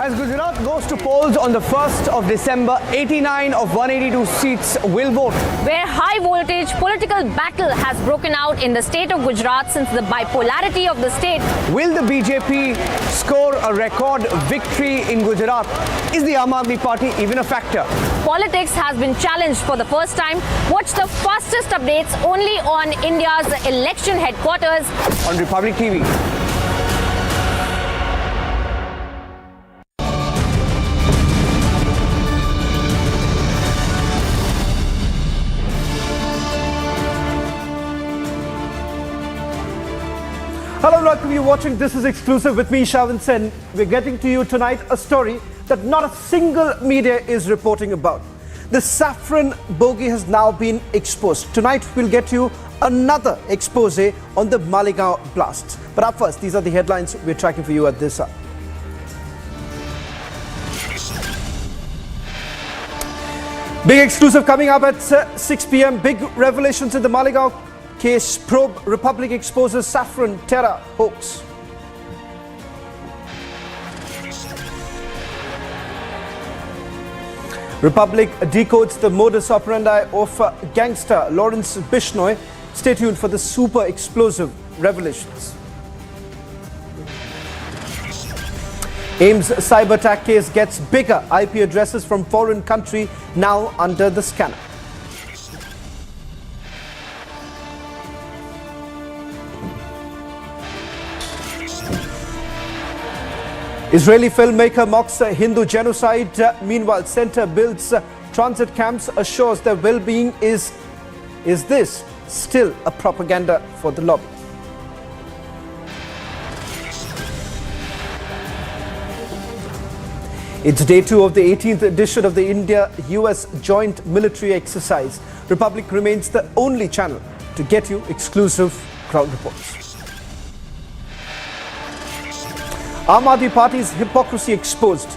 As Gujarat goes to polls on the 1st of December, 89 of 182 seats will vote. Where high voltage political battle has broken out in the state of Gujarat since the bipolarity of the state. Will the BJP score a record victory in Gujarat? Is the Aam Aadmi Party even a factor? Politics has been challenged for the first time. Watch the fastest updates only on India's election headquarters on Republic TV. Hello, welcome you watching. This is exclusive with me, Shravan Sen. We're getting to you tonight a story that not a single media is reporting about. The saffron bogey has now been exposed. Tonight we'll get you another expose on the Malegaon blast. But up first, these are the headlines we're tracking for you at this hour. Big exclusive coming up at 6 p.m. Big revelations in the Malegaon case. Probe Republic exposes saffron terror hoax. Republic decodes the modus operandi of gangster Lawrence Bishnoi. Stay tuned for the super explosive revelations. AIM's cyber attack case gets bigger. IP addresses from foreign country now under the scanner. Israeli filmmaker mocks Hindu genocide. Meanwhile, center builds transit camps, assures their well-being. Is this still a propaganda for the lobby. It's day 2 of the 18th edition of the India-US joint military exercise. Republic remains the only channel to get you exclusive crowd reports. Aam Aadmi Party's hypocrisy exposed.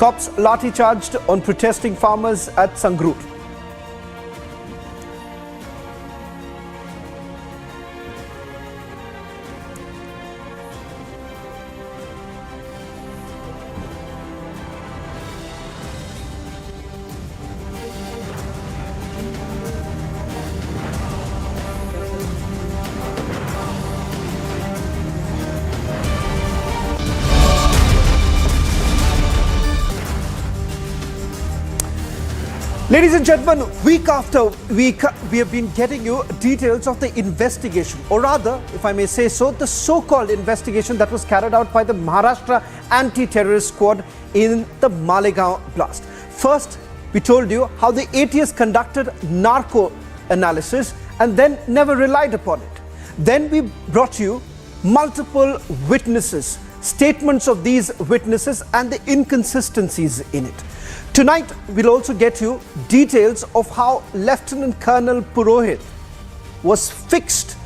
Cops lathicharged on protesting farmers at Sangrur. Ladies and gentlemen, week after week, we have been getting you details of the investigation, or rather, if I may say so, the so-called investigation that was carried out by the Maharashtra Anti-Terrorist Squad in the Malegaon blast. First, we told you how the ATS conducted narco analysis and then never relied upon it. Then we brought you multiple witnesses, statements of these witnesses and the inconsistencies in it. Tonight, we'll also get you details of how Lieutenant Colonel Purohit was fixed,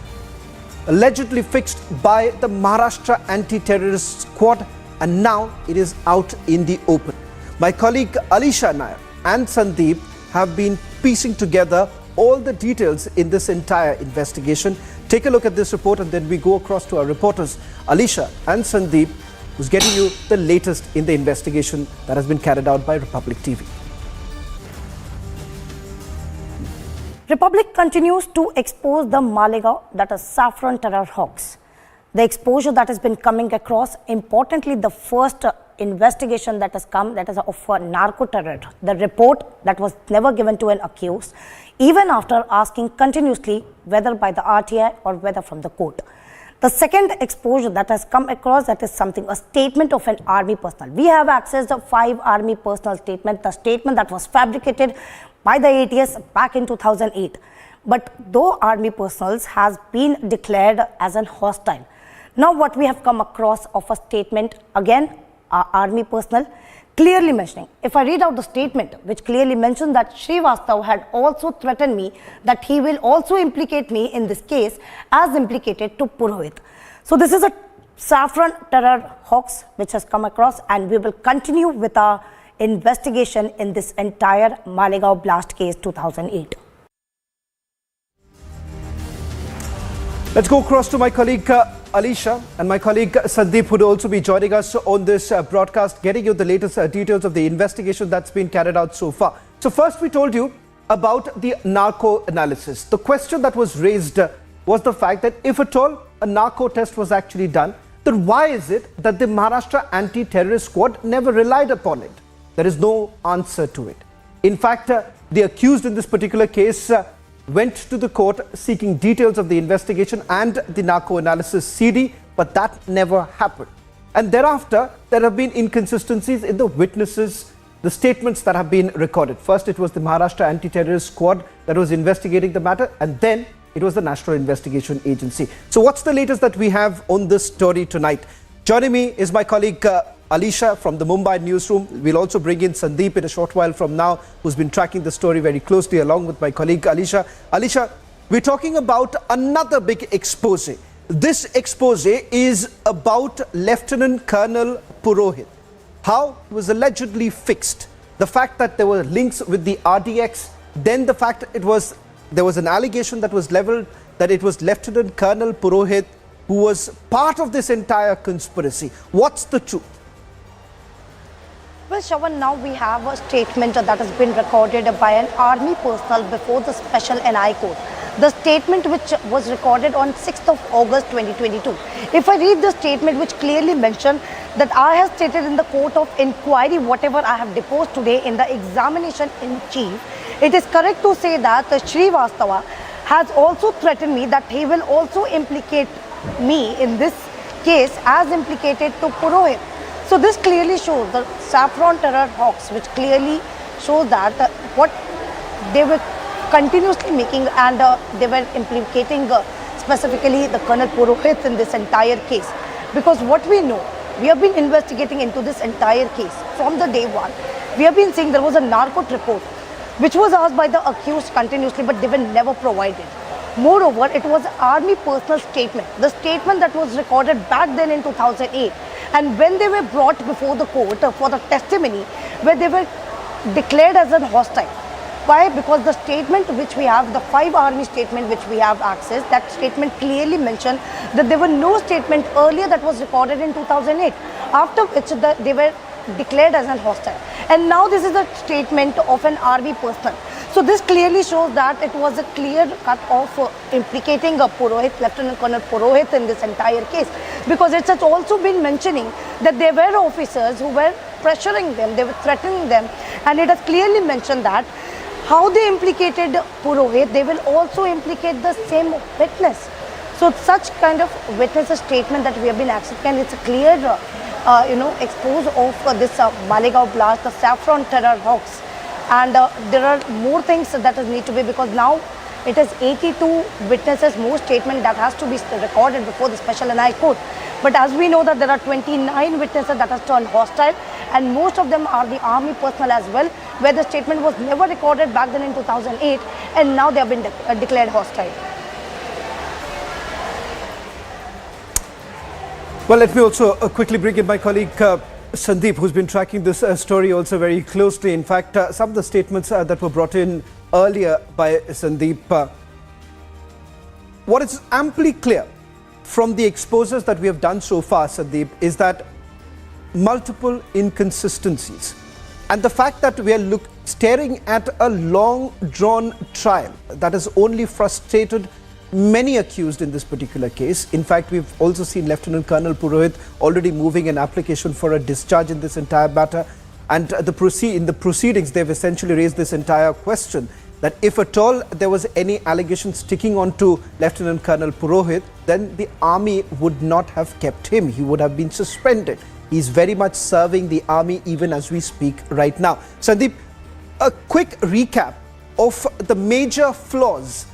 allegedly fixed by the Maharashtra Anti-Terrorist Squad, and now it is out in the open. My colleague Alisha Nair and Sandeep have been piecing together all the details in this entire investigation. Take a look at this report and then we go across to our reporters Alisha and Sandeep, who's getting you the latest in the investigation that has been carried out by Republic TV. Republic continues to expose the Malegaon, that is saffron terror hoax. The exposure that has been coming across, importantly the first investigation that has come, that is of narco terror. The report that was never given to an accused, even after asking continuously whether by the RTI or whether from the court. The second exposure that has come across, that is something, a statement of an army personnel. We have accessed a 5 army personnel statement, the statement that was fabricated by the ATS back in 2008. But though army personnel has been declared as an hostile. Now what we have come across of a statement, again, army personnel, clearly mentioning, if I read out the statement, which clearly mentioned that Srivastav had also threatened me that he will also implicate me in this case as implicated to Purohit. So this is a saffron terror hoax which has come across, and we will continue with our investigation in this entire Malegaon blast case 2008. Let's go across to my colleague Alisha and my colleague Sandeep, who will also be joining us on this broadcast, getting you the latest details of the investigation that's been carried out so far. So first we told you about the narco analysis. The question that was raised was the fact that if at all a narco test was actually done, then why is it that the Maharashtra Anti-Terrorist Squad never relied upon it? There is no answer to it. In fact, the accused in this particular case went to the court seeking details of the investigation and the narco analysis CD, but that never happened. And thereafter, there have been inconsistencies in the witnesses, the statements that have been recorded. First, it was the Maharashtra Anti-Terrorist Squad that was investigating the matter, and then it was the National Investigation Agency. So what's the latest that we have on this story tonight? Joining me is my colleague Alisha from the Mumbai newsroom. We'll also bring in Sandeep in a short while from now, who's been tracking the story very closely along with my colleague Alisha. Alisha, we're talking about another big expose. This expose is about Lieutenant Colonel Purohit. How he was allegedly fixed. The fact that there were links with the RDX, then the fact there was an allegation that was leveled that it was Lieutenant Colonel Purohit who was part of this entire conspiracy. What's the truth? Well, Shravan, now we have a statement that has been recorded by an army personnel before the Special NI Court. The statement which was recorded on 6th of August 2022. If I read the statement which clearly mentioned that I have stated in the court of inquiry whatever I have deposed today in the examination in chief, it is correct to say that Srivastava has also threatened me that he will also implicate me in this case as implicated to Purohit. So this clearly shows the saffron terror hoax, which clearly shows that what they were continuously making, and they were implicating specifically the Colonel Purohit in this entire case. Because what we know, we have been investigating into this entire case from the day one. We have been saying there was a narco report which was asked by the accused continuously, but they were never provided. Moreover, it was army personal statement, the statement that was recorded back then in 2008, and when they were brought before the court for the testimony, where they were declared as an hostile. Why? Because the statement which we have, the 5 army statement which we have access, that statement clearly mentioned that there were no statement earlier that was recorded in 2008, after which they were declared as an hostile. And now this is a statement of an army personnel. So this clearly shows that it was a clear cut of implicating Purohit, Lieutenant Colonel Purohit in this entire case. Because it has also been mentioning that there were officers who were pressuring them, they were threatening them, and it has clearly mentioned that how they implicated Purohit, they will also implicate the same witness. So such kind of witness statement that we have been accepting, and it's a clear expose of this Malegaon blast, the saffron terror hoax. And there are more things that need to be, because now it is 82 witnesses, more statement that has to be recorded before the special and high court. But as we know that there are 29 witnesses that have turned hostile, and most of them are the army personnel as well, where the statement was never recorded back then in 2008, and now they have been declared hostile. Well, let me also quickly bring in my colleague Sandeep, who's been tracking this story also very closely. In fact, some of the statements that were brought in earlier by Sandeep, what is amply clear from the exposures that we have done so far, Sandeep, is that multiple inconsistencies, and the fact that we are staring at a long drawn trial that has only frustrated many accused in this particular case. In fact, we've also seen Lieutenant Colonel Purohit already moving an application for a discharge in this entire matter, and in the proceedings they've essentially raised this entire question that if at all there was any allegation sticking on to Lieutenant Colonel Purohit, then the army would not have kept him. He would have been suspended. He's very much serving the army even as we speak right now. Sandeep, a quick recap of the major flaws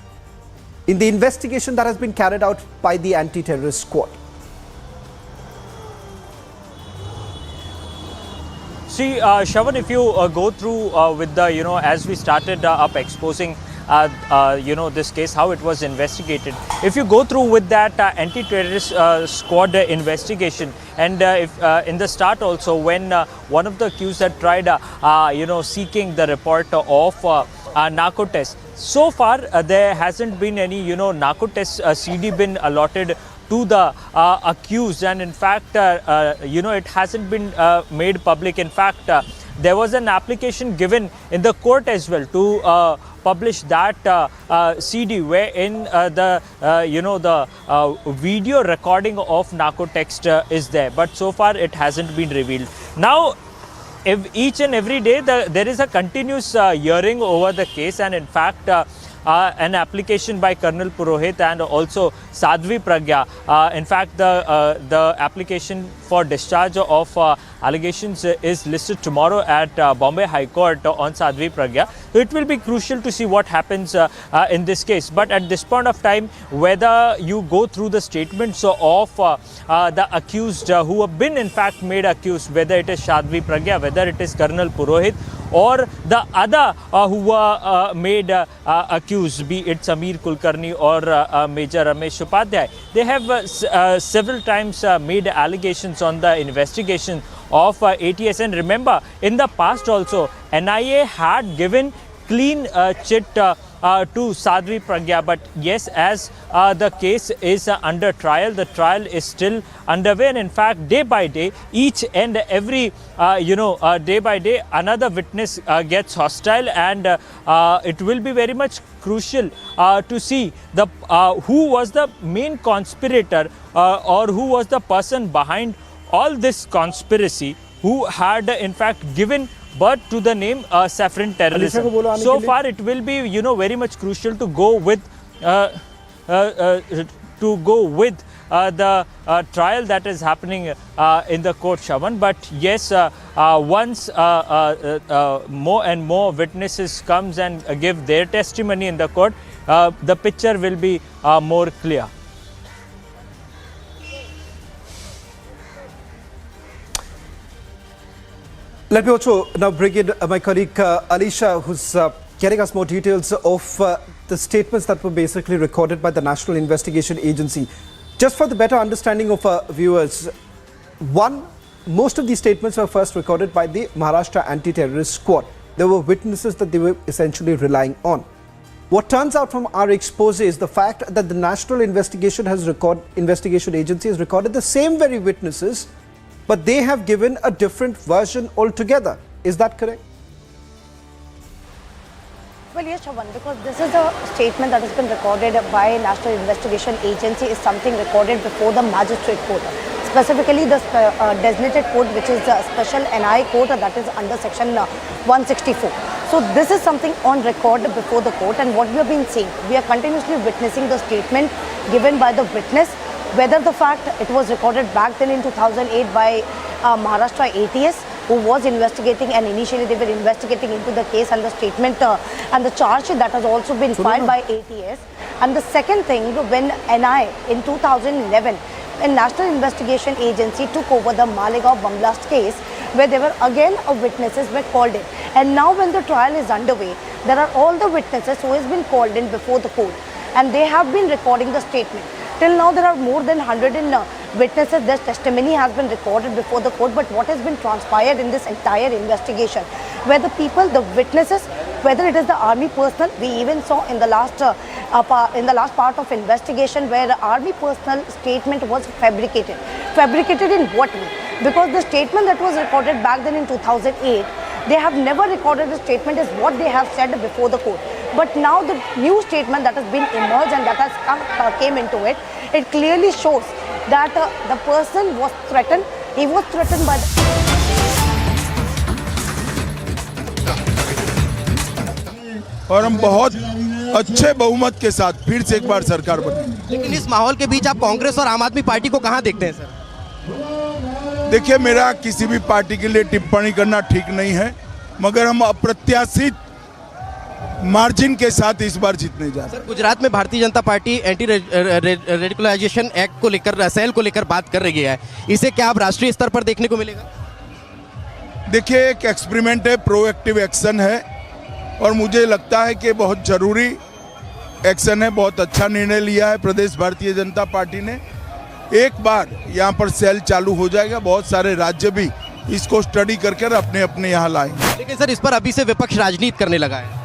in the investigation that has been carried out by the anti-terrorist squad. See, Shravan, if you go through with the, as we started up exposing, this case, how it was investigated. If you go through with that anti-terrorist squad investigation, and if in the start also, when one of the accused had tried, seeking the report of narco test. So far, there hasn't been any, narco test CD been allotted to the accused, and in fact, it hasn't been made public. In fact, there was an application given in the court as well to publish that CD, wherein the video recording of narco text is there, but so far it hasn't been revealed. Now, each and every day there is a continuous hearing over the case, and in fact an application by Colonel Purohit and also Sadhvi Pragya. In fact, the application for discharge of allegations is listed tomorrow at Bombay High Court on Sadhvi Pragya. So it will be crucial to see what happens in this case. But at this point of time, whether you go through the statements of the accused who have been in fact made accused, whether it is Sadhvi Pragya, whether it is Colonel Purohit, or the other who were made accused, be it Sameer Kulkarni or Major Ramesh Upadhyay, they have several times made allegations on the investigation of ATS. And remember, in the past also, NIA had given clean chit to Sadhvi Pragya, but yes, as the case is under trial, the trial is still underway, and in fact, day by day, each and every day by day, another witness gets hostile, and it will be very much crucial to see the who was the main conspirator or who was the person behind all this conspiracy, who had in fact given birth to the name saffron terrorism. So far, it will be the trial that is happening in the court, Shravan. But yes, once more and more witnesses comes and give their testimony in the court, the picture will be more clear. Let me also now bring in my colleague Alicia, who's getting us more details of the statements that were basically recorded by the National Investigation Agency. Just for the better understanding of our viewers, one, most of these statements were first recorded by the Maharashtra Anti-Terrorist Squad. There were witnesses that they were essentially relying on. What turns out from our expose is the fact that the National Investigation Agency has recorded the same very witnesses, but they have given a different version altogether. Is that correct? Well, yes, Shravan, because this is a statement that has been recorded by National Investigation Agency, is something recorded before the magistrate court. Specifically, the designated court, which is a special NI court, that is under section 164. So this is something on record before the court, and what we have been seeing, we are continuously witnessing the statement given by the witness, whether the fact it was recorded back then in 2008 by Maharashtra ATS, who was investigating, and initially they were investigating into the case and the statement and the charge that has also been filed by ATS. And the second thing, when NI in 2011, when National Investigation Agency took over the Malegaon bomb blast case, where there were again witnesses were called in. And now when the trial is underway, there are all the witnesses who has been called in before the court, and they have been recording the statement. Till now there are more than 100 witnesses. Their testimony has been recorded before the court, but what has been transpired in this entire investigation, where the people, the witnesses, whether it is the army personnel, we even saw in the last part of investigation where the army personnel statement was fabricated. Fabricated in what way? Because the statement that was recorded back then in 2008, they have never recorded the statement as what they have said before the court. But now the new statement that has been emerged and that has came into it, it clearly shows that the person was threatened. He was threatened by और हम बहुत अच्छे बहुमत के साथ फिर से एक बार सरकार बनी। लेकिन इस माहौल के बीच आप कांग्रेस और आम आदमी पार्टी को कहां देखते हैं सर? देखिए, मेरा किसी भी पार्टी के लिए टिप्पणी करना ठीक नहीं है, मगर हम अप्रत्याशित मार्जिन के साथ इस बार जीतने जा रहे हैं। गुजरात में Bharatiya Janata party anti radicalisation act को लेकर, सेल को लेकर बात कर रही है, इसे क्या आप राष्ट्रीय स्तर पर देखने को मिलेगा? देखिए, एक एक्सपेरिमेंट है, प्रोएक्टिव एक्शन है, और मुझे लगता है कि बहुत जरूरी एक्शन है। बहुत अच्छा निर्णय लिया है प्रदेश भारतीय जनता पार्टी ने। एक बार यहाँ पर सेल चालू हो जाएगा, बहुत सारे राज्य भी इसको स्टडी करके अपने अपने यहाँ लाएंगे। लेकिन सर, इस पर अभी से विपक्ष राजनीति करने लगा है।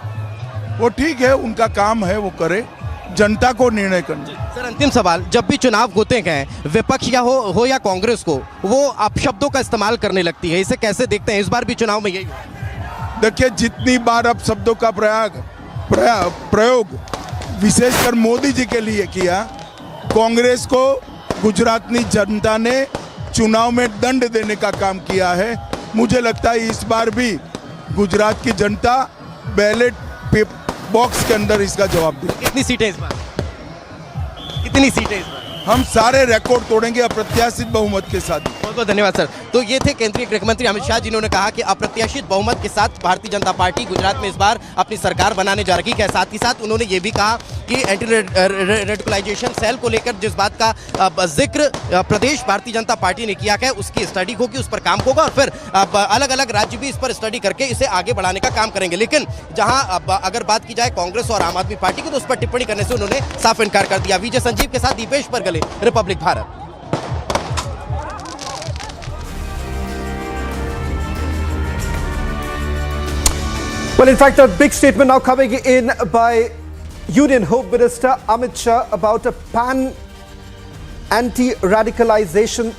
वो ठीक है, उनका काम है, वो करे, जनता को निर्णय करना। सर, अंतिम सवाल, जब भी चुनाव होते हैं विपक्ष या हो या कांग्रेस को, वो अपशब्दों का इस्तेमाल करने लगती है, इसे कैसे देखते हैं? इस बार भी चुनाव में यही देखिए, जितनी बार अब शब्दों का प्रयोग विशेषकर मोदी जी के लिए किया, कांग्रेस को गुजरात की जनता ने चुनाव में दंड देने का काम किया है। मुझे लगता है इस बार भी गुजरात की जनता बैलेट बॉक्स के अंदर इसका जवाब देगी। कितनी सीटें इस बार? कितनी सीटें इस बार? हम सारे रिकॉर्ड तोड़ेंगे अप्रत्याशित बहुमत के साथ। बहुत बहुत धन्यवाद सर। तो ये थे केंद्रीय गृह मंत्री अमित शाह, जिन्होंने कहा कि अप्रत्याशित बहुमत के साथ भारतीय जनता पार्टी गुजरात में इस बार अपनी सरकार बनाने जा रही है। साथ ही साथ उन्होंने ये भी कहा कि एंटी रेडिकलाइजेशन सेल को लेकर जिस बात का जिक्र प्रदेश भारतीय जनता पार्टी ने किया है, उसकी स्टडी होगी, उस पर काम होगा, और फिर अलग अलग राज्य भी इस पर स्टडी करके इसे आगे बढ़ाने का काम करेंगे। लेकिन जहां अगर बात की जाए कांग्रेस और आम आदमी पार्टी की, तो उस पर टिप्पणी करने से उन्होंने साफ इनकार कर दिया। विजय संजीव के साथ Dipesh Pargale, Republic Bharat. Well, in fact, a big statement now coming in by Union Home Minister Amit Shah about a anti-radicalization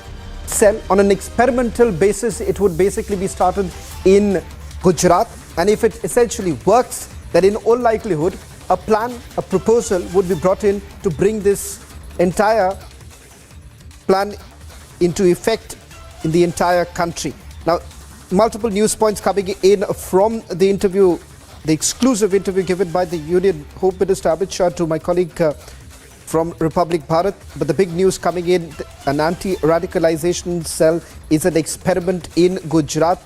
cell on an experimental basis. It would basically be started in Gujarat, and if it essentially works, then in all likelihood, a proposal would be brought in to bring this entire plan into effect in the entire country. Now, multiple news points coming in from the interview, the exclusive interview given by the Union Home Minister Amit Shah to my colleague from Republic Bharat. But the big news coming in, an anti-radicalization cell is an experiment in Gujarat.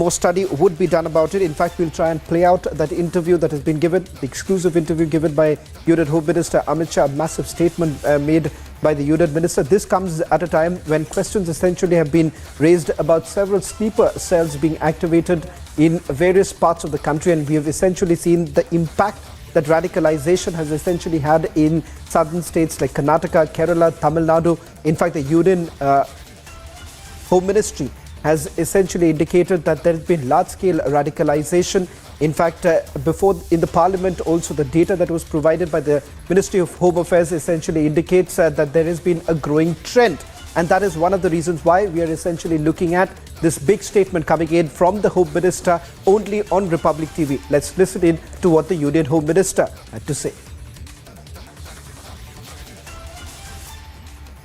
More study would be done about it. In fact, we'll try and play out that interview that has been given, the exclusive interview given by Union Home Minister Amit Shah, a massive statement made by the Union Minister. This comes at a time when questions essentially have been raised about several sleeper cells being activated in various parts of the country, and we have essentially seen the impact that radicalization has essentially had in southern states like Karnataka, Kerala, Tamil Nadu. In fact, the Union Home Ministry has essentially indicated that there has been large-scale radicalization. In fact, before in the Parliament, also the data that was provided by the Ministry of Home Affairs essentially indicates that there has been a growing trend. And that is one of the reasons why we are essentially looking at this big statement coming in from the Home Minister only on Republic TV. Let's listen in to what the Union Home Minister had to say.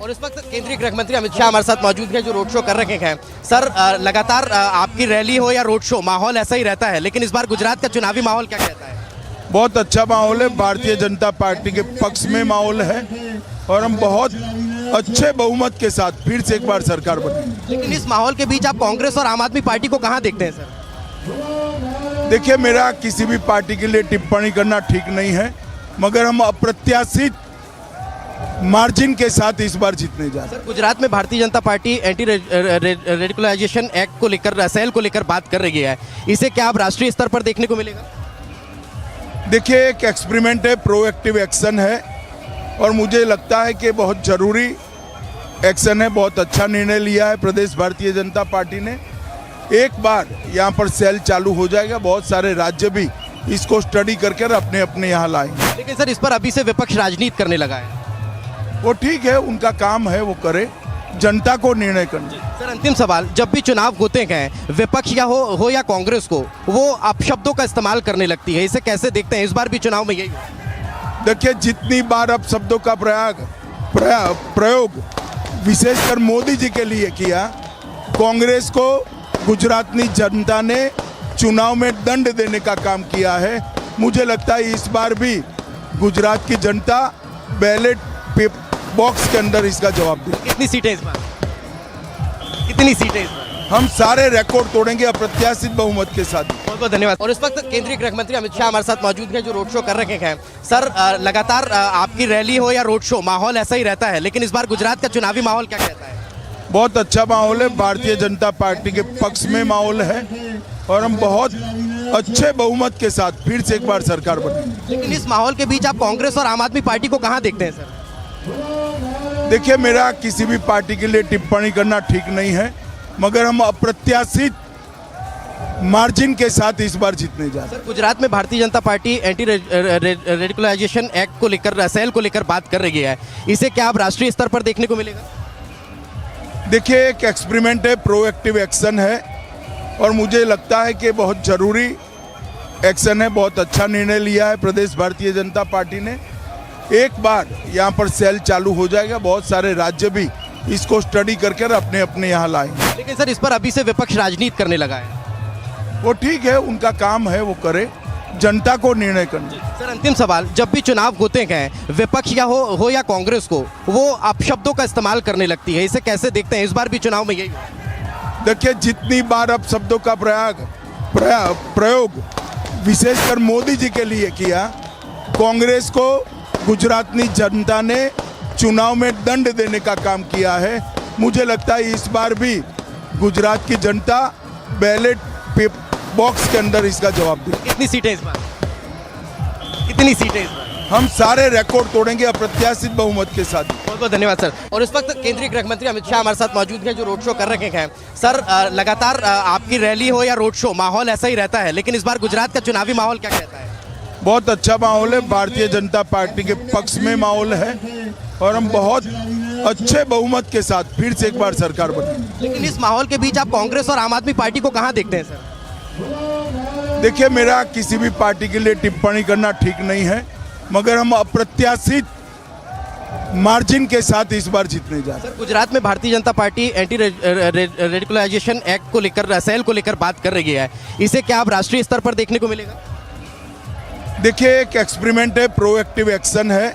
और इस वक्त केंद्रीय गृह मंत्री अमित शाह हमारे साथ मौजूद हैं जो रोड शो कर रहे हैं। सर, लगातार आपकी रैली हो या रोड शो, माहौल ऐसा ही रहता है, लेकिन इस बार गुजरात का चुनावी माहौल क्या कहता है? बहुत अच्छा माहौल है। भारतीय जनता पार्टी के पक्ष में माहौल है और हम बहुत अच्छे बहुमत के साथ फिर से एक बार सरकार बनेंगे। लेकिन इस माहौल के बीच आप कांग्रेस और आम आदमी पार्टी को कहां देखते हैं सर? देखिए, मेरा किसी भी पार्टी के लिए टिप्पणी करना ठीक नहीं है, मगर हम अप्रत्याशित मार्जिन के साथ इस बार जीतने जा रहे हैं। गुजरात में Bharatiya Janata party anti radicalisation act को लेकर, सेल को लेकर बात कर रही है, इसे क्या आप राष्ट्रीय स्तर पर देखने को मिलेगा? देखिए, एक एक्सपेरिमेंट है, प्रोएक्टिव एक्शन है और मुझे लगता है कि बहुत जरूरी एक्शन है। बहुत अच्छा निर्णय लिया है प्रदेश भारतीय जनता पार्टी ने। एक बार यहाँ पर सेल चालू हो जाएगा, बहुत सारे राज्य भी इसको स्टडी करके अपने अपने यहाँ लाएंगे। लेकिन सर, इस पर अभी से विपक्ष राजनीति करने लगा है। वो ठीक है, उनका काम है, वो करे, जनता को निर्णय करना। सर, अंतिम सवाल, जब भी चुनाव होते हैं विपक्ष या हो या कांग्रेस को, वो अपशब्दों का इस्तेमाल करने लगती है, इसे कैसे देखते हैं? इस बार भी चुनाव में यही देखिए, जितनी बार अपशब्दों का प्रयोग विशेषकर मोदी जी के लिए किया, कांग्रेस को गुजरात की जनता ने चुनाव में दंड देने का काम किया है। मुझे लगता है इस बार भी गुजरात की जनता बैलेट बॉक्स के अंदर इसका जवाब दे। कितनी सीटें इस बार? कितनी सीटें इस बार? हम सारे रिकॉर्ड तोड़ेंगे अप्रत्याशित बहुमत के साथ। बहुत बहुत धन्यवाद। और इस वक्त केंद्रीय गृह मंत्री अमित शाह हमारे साथ मौजूद हैं जो रोड शो कर रहे हैं। सर, लगातार आपकी रैली हो या रोड शो, माहौल ऐसा ही रहता है, लेकिन इस बार गुजरात का चुनावी माहौल क्या कहता है? बहुत अच्छा माहौल है। भारतीय जनता पार्टी के पक्ष में माहौल है और हम बहुत अच्छे बहुमत के साथ फिर से एक बार सरकार बनेंगे। लेकिन इस माहौल के बीच आप कांग्रेस और आम आदमी पार्टी को कहां देखते हैं सर? देखिए, मेरा किसी भी पार्टी के लिए टिप्पणी करना ठीक नहीं है, मगर हम अप्रत्याशित मार्जिन के साथ इस बार जीतने जा रहे हैं। गुजरात में Bharatiya Janata party anti radicalisation act को लेकर, सेल को लेकर बात कर रही है, इसे क्या आप राष्ट्रीय स्तर पर देखने को मिलेगा? देखिए, एक एक्सपेरिमेंट है, प्रोएक्टिव एक्शन है और मुझे लगता है कि बहुत जरूरी एक्शन है। बहुत अच्छा निर्णय लिया है प्रदेश भारतीय जनता पार्टी ने। एक बार यहाँ पर सेल चालू हो जाएगा, बहुत सारे राज्य भी इसको स्टडी करके अपने अपने यहाँ लाएंगे। लेकिन सर, इस पर अभी से विपक्ष राजनीति करने लगा है। वो ठीक है, उनका काम है, वो करे, जनता को निर्णय करना। सर, अंतिम सवाल, जब भी चुनाव होते हैं विपक्ष या हो या कांग्रेस को, वो अपशब्दों का इस्तेमाल करने लगती है, इसे कैसे देखते हैं? इस बार भी चुनाव में यही। देखिए, जितनी बार अपशब्दों का प्रयोग विशेषकर मोदी जी के लिए किया, कांग्रेस को गुजरात की जनता ने चुनाव में दंड देने का काम किया है। मुझे लगता है इस बार भी गुजरात की जनता बैलेट बॉक्स के अंदर इसका जवाब दे। कितनी सीटें इस बार? कितनी सीटें इस बार? हम सारे रिकॉर्ड तोड़ेंगे अप्रत्याशित बहुमत के साथ। बहुत बहुत धन्यवाद सर। और इस वक्त केंद्रीय गृह मंत्री अमित शाह हमारे साथ मौजूद हैं जो रोड शो कर रहे हैं। सर, लगातार आपकी रैली हो या रोड शो, माहौल ऐसा ही रहता है, लेकिन इस बार गुजरात का चुनावी माहौल क्या कहता है? बहुत अच्छा माहौल है। भारतीय जनता पार्टी के पक्ष में माहौल है और हम बहुत अच्छे बहुमत के साथ फिर से एक बार सरकार बनेंगे। लेकिन इस माहौल के बीच आप कांग्रेस और आम आदमी पार्टी को कहां देखते हैं सर? देखिए, मेरा किसी भी पार्टी के लिए टिप्पणी करना ठीक नहीं है, मगर हम अप्रत्याशित मार्जिन के साथ इस बार जीतने जा रहे हैं। गुजरात में Bharatiya Janata party anti radicalisation act को लेकर, सेल को लेकर बात कर रही है, इसे क्या आप राष्ट्रीय स्तर पर देखने को मिलेगा? देखिए, एक एक्सपेरिमेंट है, प्रोएक्टिव एक्शन है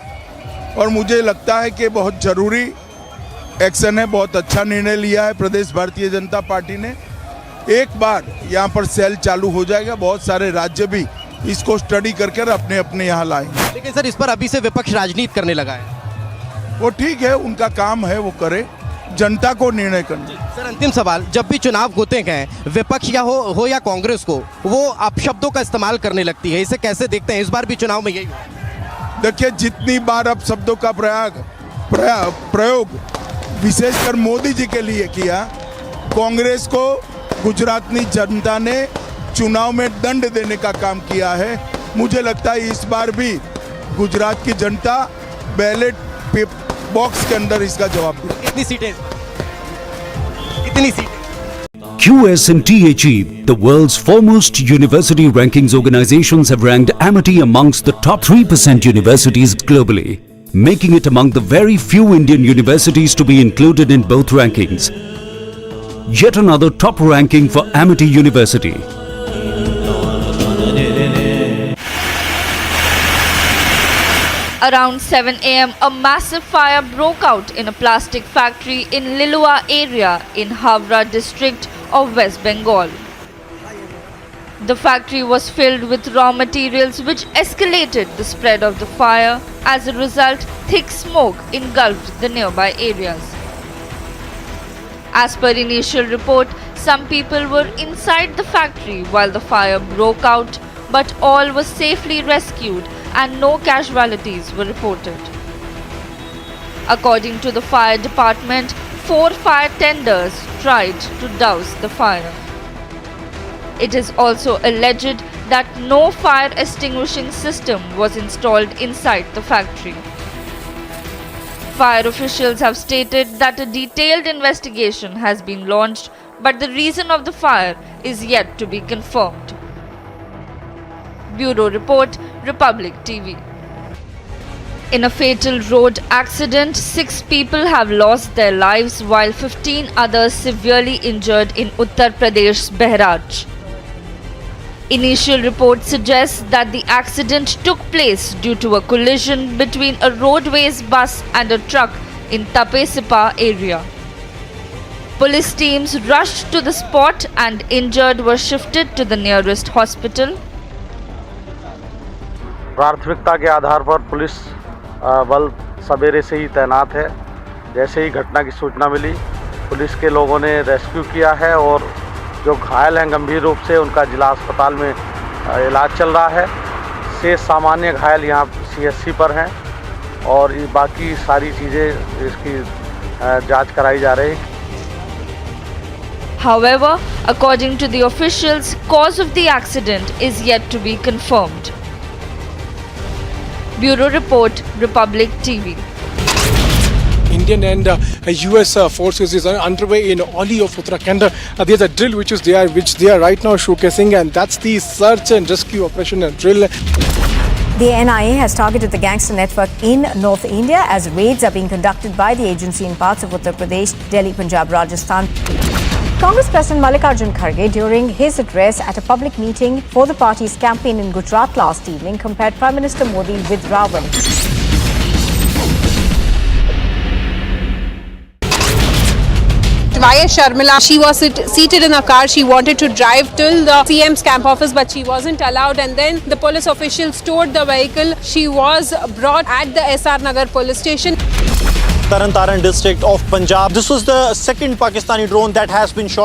और मुझे लगता है कि बहुत ज़रूरी एक्शन है, बहुत अच्छा निर्णय लिया है प्रदेश भारतीय जनता पार्टी ने। एक बार यहाँ पर सेल चालू हो जाएगा, बहुत सारे राज्य भी इसको स्टडी करके अपने अपने यहाँ लाएंगे। लेकिन सर इस पर अभी से विपक्ष राजनीति करने लगा है। वो ठीक है, उनका काम है, वो करे, जनता को निर्णय करना। सर अंतिम सवाल, जब भी चुनाव होते हैं विपक्ष या हो या कांग्रेस को, वो अपशब्दों का इस्तेमाल करने लगती है, इसे कैसे देखते हैं? इस बार भी चुनाव में यही हुआ। देखिए, जितनी बार अपशब्दों का प्रयोग विशेषकर मोदी जी के लिए किया, कांग्रेस को गुजरात की जनता ने चुनाव में दंड देने का काम किया है। मुझे लगता है इस बार भी गुजरात की जनता बैलेट बॉक्स के अंदर इसका जवाब देगी। कितनी सीटें? कितनी सीटें? QS&THE, the world's foremost university rankings organizations, have ranked Amity amongst the top 3% universities globally, making it among the very few Indian universities to be included in both rankings. Yet another top ranking for Amity University. Around 7 a.m., a massive fire broke out in a plastic factory in Lilua area in Havra district of West Bengal. The factory was filled with raw materials which escalated the spread of the fire. As a result, thick smoke engulfed the nearby areas. As per initial report, some people were inside the factory while the fire broke out, but all were safely rescued and no casualties were reported. According to the fire department, 4 fire tenders tried to douse the fire. It is also alleged that no fire extinguishing system was installed inside the factory. Fire officials have stated that a detailed investigation has been launched, but the reason of the fire is yet to be confirmed. Bureau Report, Republic TV. In a fatal road accident, 6 people have lost their lives while 15 others severely injured in Uttar Pradesh's Bahraj. Initial reports suggest that the accident took place due to a collision between a roadways bus and a truck in Tapesipa area. Police teams rushed to the spot and injured were shifted to the nearest hospital. प्राथमिकता के आधार पर police बल सवेरे से ही तैनात है। जैसे ही घटना की सूचना मिली, पुलिस के लोगों ने रेस्क्यू किया है और जो घायल हैं गंभीर रूप से उनका जिला अस्पताल में इलाज चल रहा है। शेष सामान्य घायल यहाँ CSC पर हैं और बाकी सारी चीज़ें इसकी जांच कराई जा रही है। However, according to the officials, cause of the accident is yet to be confirmed. Bureau Report, Republic TV. Indian and US forces is underway in Oli of Uttarakhand. There's a drill which they are right now showcasing, and that's the search and rescue operation drill. The NIA has targeted the gangster network in North India as raids are being conducted by the agency in parts of Uttar Pradesh, Delhi, Punjab, Rajasthan. Congress President Malegaon during his address at a public meeting for the party's campaign in Gujarat last evening compared Prime Minister Modi with Ravan. YS Sharmila, she was seated in a car. She wanted to drive till the CM's camp office, but she wasn't allowed. And then the police officials stored the vehicle. She was brought at the SR Nagar police station. Taran district of Punjab. This was the second Pakistani drone that has been shot.